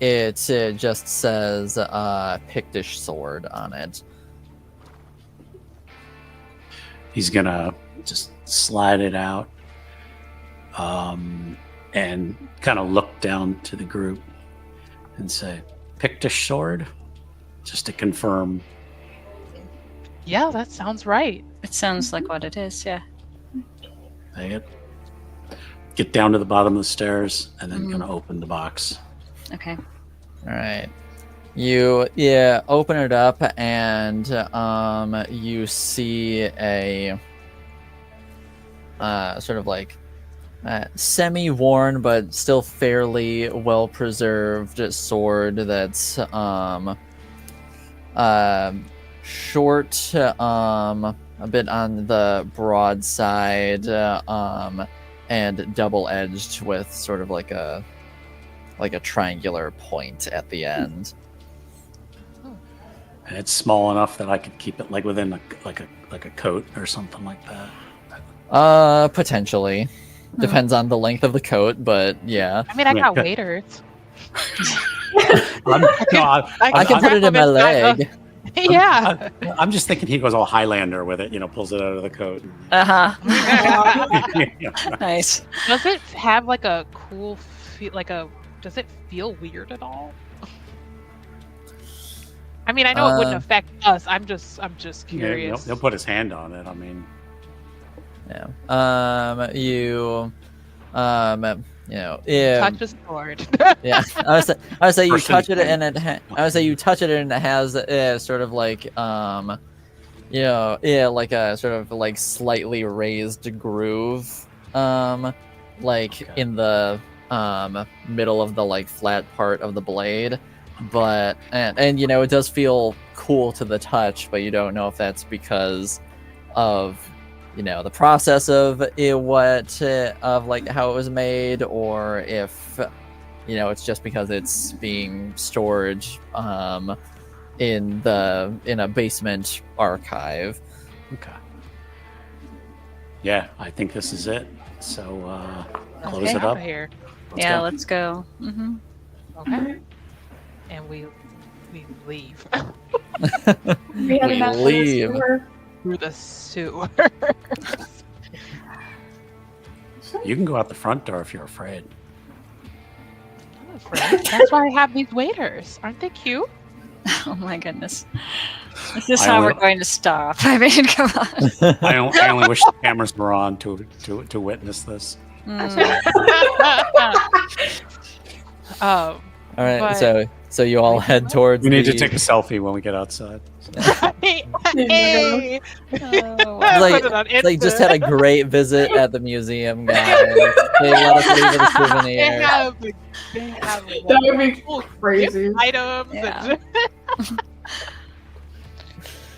it just says Pictish sword on it. He's gonna just slide it out and kind of look down to the group and say, Pictish sword? Just to confirm. Yeah, that sounds right. It sounds like what it is, yeah. Get down to the bottom of the stairs and then gonna open the box. Okay. All right. You open it up, and you see a sort of like semi-worn but still fairly well-preserved sword that's short, a bit on the broad side, and double-edged with sort of like a triangular point at the end. And it's small enough that I could keep it like within a coat or something like that. Potentially. Depends on the length of the coat, but yeah. I mean, I got waiters. I can put it in my leg. Yeah. I'm just thinking he goes all Highlander with it, pulls it out of the coat. Nice. Does it have like a cool feel? Does it feel weird at all? I mean, I know it wouldn't affect us. I'm just curious. He'll put his hand on it. I mean, yeah. You touch a sword. Yeah, I would say you touch it, and you touch it, and it has sort of like like a sort of like slightly raised groove, in the middle of the like flat part of the blade, but and it does feel cool to the touch, but you don't know if that's because of the process of like how it was made, or if it's just because it's being stored in a basement archive. Okay. Yeah, I think this is it. So close it up. Here. Let's go. Mm-hmm. Okay. And we leave. We leave. Through the sewer. You can go out the front door if you're afraid. I'm afraid. That's why I have these waiters. Aren't they cute? Oh my goodness. Is this how we're going to stop? I mean, come on. I only wish the cameras were on to witness this. All right, so you all head towards. We need to take a selfie when we get outside. Hey. Like just had a great visit at the museum, guys. They let us leave with a souvenir. They have That would be crazy. items. Yeah. And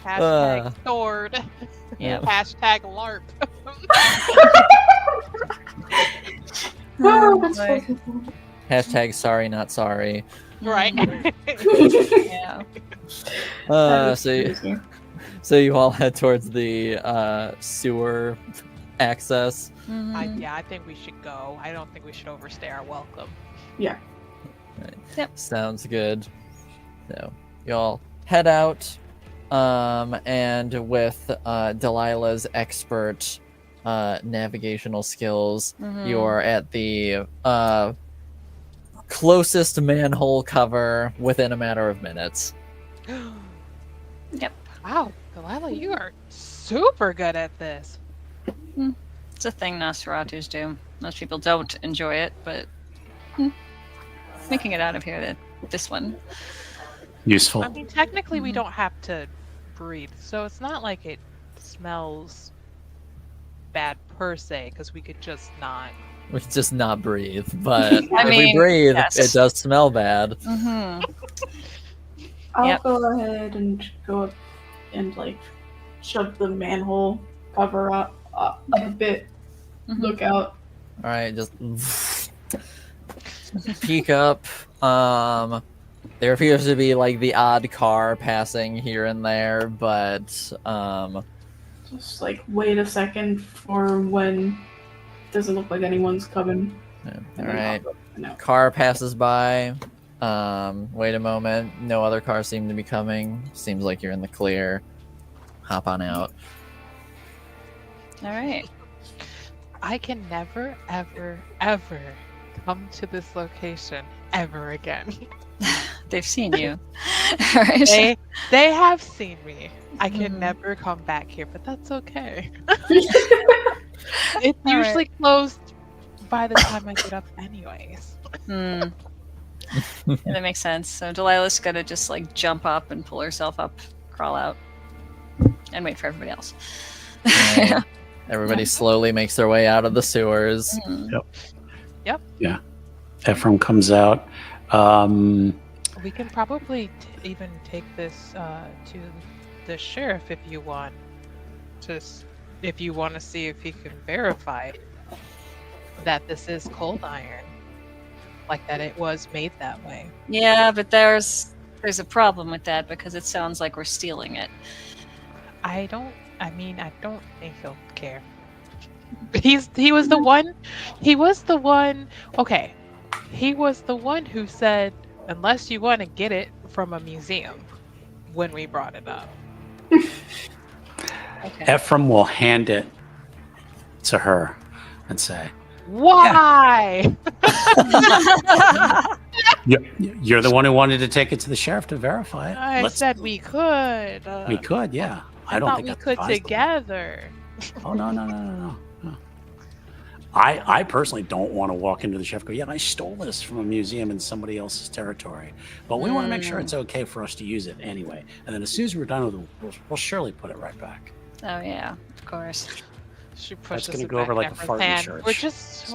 hashtag sword. Yeah. Hashtag LARP. Oh, that's fucking cool. Hashtag sorry, not sorry. Right. Yeah. So you all head towards the sewer access. Mhm. I think we should go. I don't think we should overstay our welcome. Yeah. Right. Yep. Sounds good. So you all head out, and with Delilah's expert navigational skills, you are at the closest manhole cover within a matter of minutes. Yep. Wow, Delilah, you are super good at this. It's a thing Nosferatus do. Most people don't enjoy it, but making it out of here, this one. Useful. I mean, technically, we don't have to breathe, so it's not like it smells bad per se, because we could just not. We could just not breathe, but if we mean, breathe, yes. it does smell bad. Mm-hmm. I'll Yep. go ahead and go up and like shove the manhole cover up a bit. Mhm. Look out. All right, just peek up. There appears to be like the odd car passing here and there, but Just like wait a second for when it doesn't look like anyone's coming. all and then right. I'll go and out. Car passes by. Wait a moment. No other cars seem to be coming. Seems like you're in the clear. Hop on out. All right. I can never, ever, ever come to this location ever again. They've seen you. All right. They have seen me. I can Mhm. never come back here, but that's okay. It's All right. usually closed by the time I get up anyways. Hmm. Yeah, that makes sense. So Delilah's gonna just like jump up and pull herself up, crawl out, and wait for everybody else. Right. Everybody slowly makes their way out of the sewers. Mhm. Ephrem comes out. We can probably even take this to the sheriff if you want. If you want to see if he can verify that this is cold iron, like that it was made that way. Yeah, but there's a problem with that because it sounds like we're stealing it. I don't think he'll care. He was the one. Okay, he was the one who said, unless you want to get it from a museum, when we brought it up. Okay. Ephrem will hand it to her and say, Why? You're the one who wanted to take it to the sheriff to verify it. I said we could. We could, yeah. I don't thought think we that's could advisable. together. Oh, no. I personally don't want to walk into the chef and go, yeah, I stole this from a museum in somebody else's territory. But we want to make sure it's okay for us to use it anyway. And then as soon as we're done with it, we'll surely put it right back. Oh yeah, of course. She pushes gonna it go back over like in a Ephraim's fart in hand. church, We're just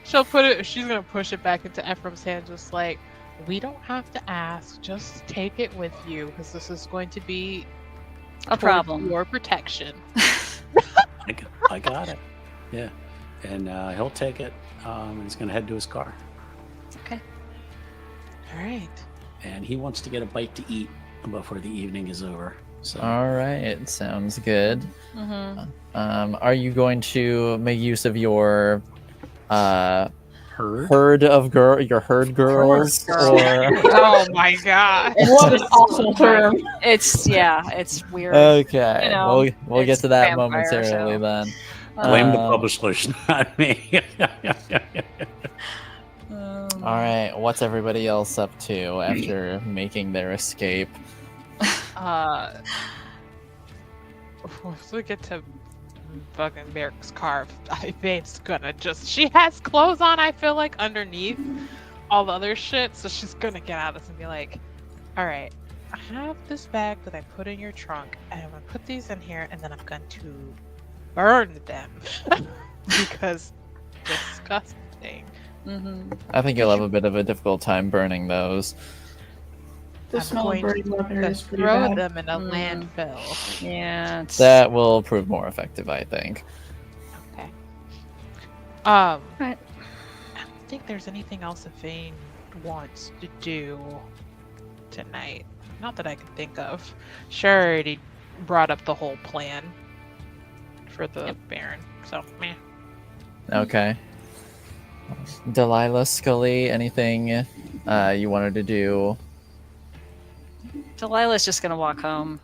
she'll put it. She's gonna push it back into Ephraim's hand, just like, we don't have to ask. Just take it with you, because this is going to be A problem. your protection. I got it. Yeah. And he'll take it. And he's going to head to his car. Okay. All right. And he wants to get a bite to eat before the evening is over. So All right, sounds good. Mm-hmm. Are you going to make use of your herd. your herd girls, girl. or Oh my god. What an awful term. It's weird. okay? You know, we'll get it's to that vampire, momentarily so- then. Blame the Um, publishers, not me. All right, what's everybody else up to after making their escape? Once we get to fucking Merrick's car, Yvaine's gonna she has clothes on, I feel like, underneath all the other shit, so she's gonna get out of this and be like, alright, I have this bag that I put in your trunk, and I'm gonna put these in here, and then I'm going to burn them. Because disgusting. Mm-hmm. I think you'll have a bit of a difficult time burning those. The I'm smell of going burning leather To is pretty throw bad. them in a Mm. landfill. Yeah. It's... That will prove more effective, I think. Okay. Right. I don't think there's anything else Yvaine wants to do tonight. Not that I can think of. Sure, already brought up the whole plan for the Baron. So, meh. Okay. Delilah, Scully, anything you wanted to do? Delilah's just gonna walk home.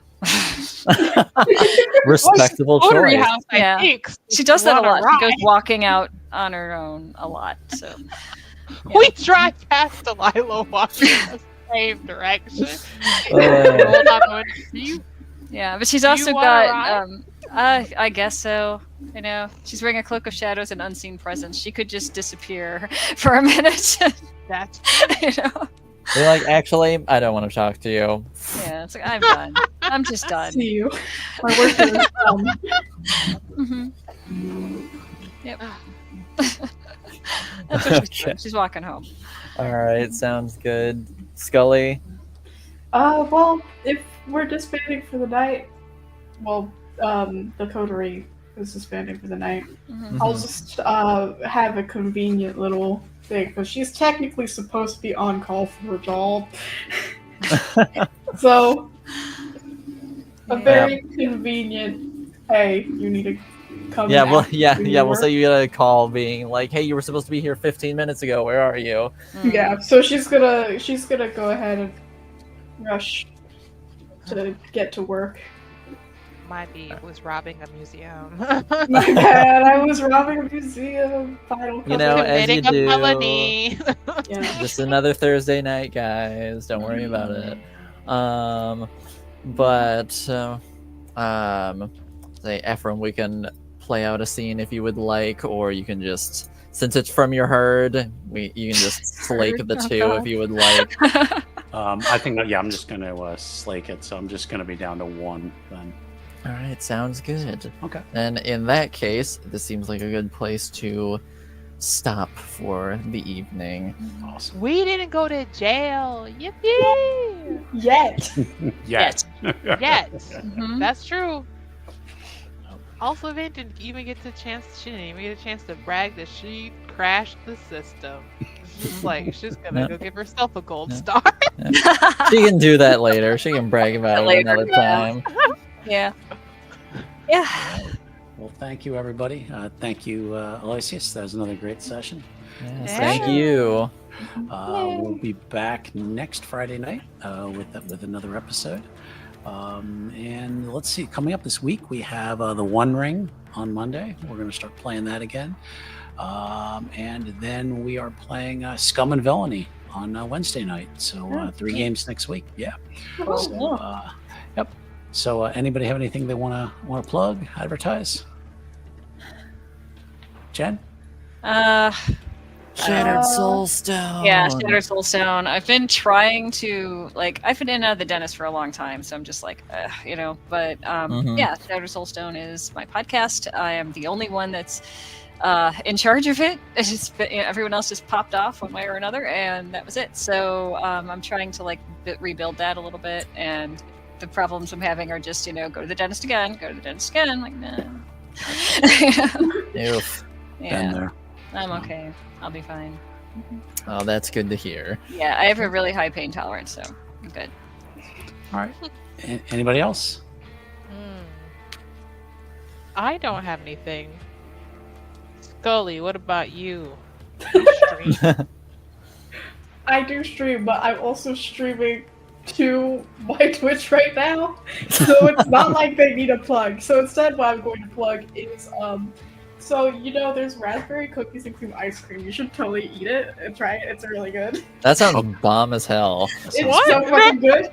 Respectable Rotary choice. House, I Yeah. think. She does that a Wanna lot. She goes ride. walking out on her own a lot. So We drive past Delilah walking in the same direction. Uh. Hold on, going, "You yeah, but she's Do you also wanna got ride? I guess so. You know, she's wearing a cloak of shadows and unseen presence. She could just disappear for a minute. That's You know. They're like, actually, I don't want to talk to you. Yeah, it's like I'm done. I'm just done. See you. My work is done. Yep. That's what she's doing. Okay. She's walking home. All right, sounds good. Scully. Well, if we're disbanding for the night, well, the coterie is disbanding for the night. Mhm. I'll just have a convenient little thing because she's technically supposed to be on call for her job. So a very convenient. Hey, you need to come. Yeah, well, now yeah, to yeah. We'll work." say you get a call being like, "Hey, you were supposed to be here 15 minutes ago. Where are you?" Yeah, so she's gonna go ahead and rush to get to work. My bee was robbing a museum. My bad, I was robbing a museum. Final You know, cover. as you Committing a do. felony. Yeah. Just another Thursday night, guys. Don't worry about it. Say Ephrem, we can play out a scene if you would like, or you can just, since it's from your herd, you can just slake the two if you would like. I think that, I'm just going to slake it, so I'm just going to be down to 1 then. All right, sounds good. Okay. And in that case, this seems like a good place to stop for the evening. Awesome. We didn't go to jail. Yippee! Yet. Yes. Yet. Mhm. That's true. Also, Yvaine didn't even get the chance. She didn't even get a chance to brag that she crashed the system. She's like, she's gonna Yeah. go give herself a gold Yeah. star. She can do that later. She can brag about it Later, another yeah. time. Yeah. Yeah. Well, thank you, everybody. Thank you, Aloysius. That was another great session. Yes, Yeah. thank you. We'll be back next Friday night with another episode. And let's see, coming up this week, we have the One Ring on Monday. We're going to start playing that again. And then we are playing Scum and Villainy on Wednesday night. So 3 games next week. Yeah. So, yep. So anybody have anything they want to plug, advertise? Jen? Shattered Soulstone. Yeah, Shattered Soulstone. I've been trying to, I've been in and out of the dentist for a long time, so I'm just like, but yeah, Shattered Soulstone is my podcast. I am the only one that's in charge of it. Everyone else just popped off one way or another, and that was it. So I'm trying to rebuild that a little bit, and the problems I'm having are just, go to the dentist again, like, nah. Oof. Been Yeah, there. I'm okay. I'll be fine. Oh, that's good to hear. Yeah, I have a really high pain tolerance, so I'm good. All right. Anybody else? I don't have anything. Scully, what about you? I do stream, but I'm also streaming to my Twitch right now. So it's not like they need a plug. So instead what I'm going to plug is so there's raspberry cookies and cream ice cream. You should totally eat it and try it. It's really good. That sounds bomb as hell. It's so fucking good.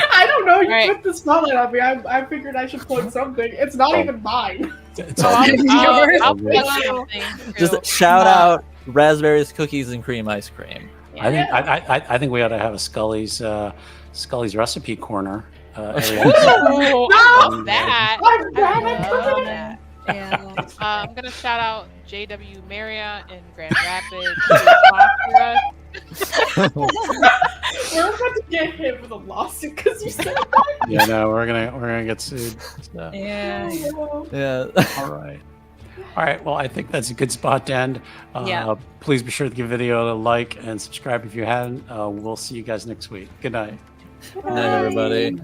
I don't know, you Right. put the spotlight on me. I figured I should plug something. It's not even mine. It's Oh, all good. I'll good. plug something Just too. shout out raspberries, cookies, and cream ice cream. I think we ought to have a Scully's recipe corner area. Ooh, I love No! that. I'm bad I at love cooking. that. Yeah. I'm gonna shout out JW Marriott in Grand Rapids. who sponsored us. We're about to get hit with a lawsuit because you said Yeah, no, we're gonna get sued. So. Yeah. that. Yeah. All right. Well, I think that's a good spot to end. Yeah. Please be sure to give the video a like and subscribe if you haven't. We'll see you guys next week. Good night. Good night, everybody.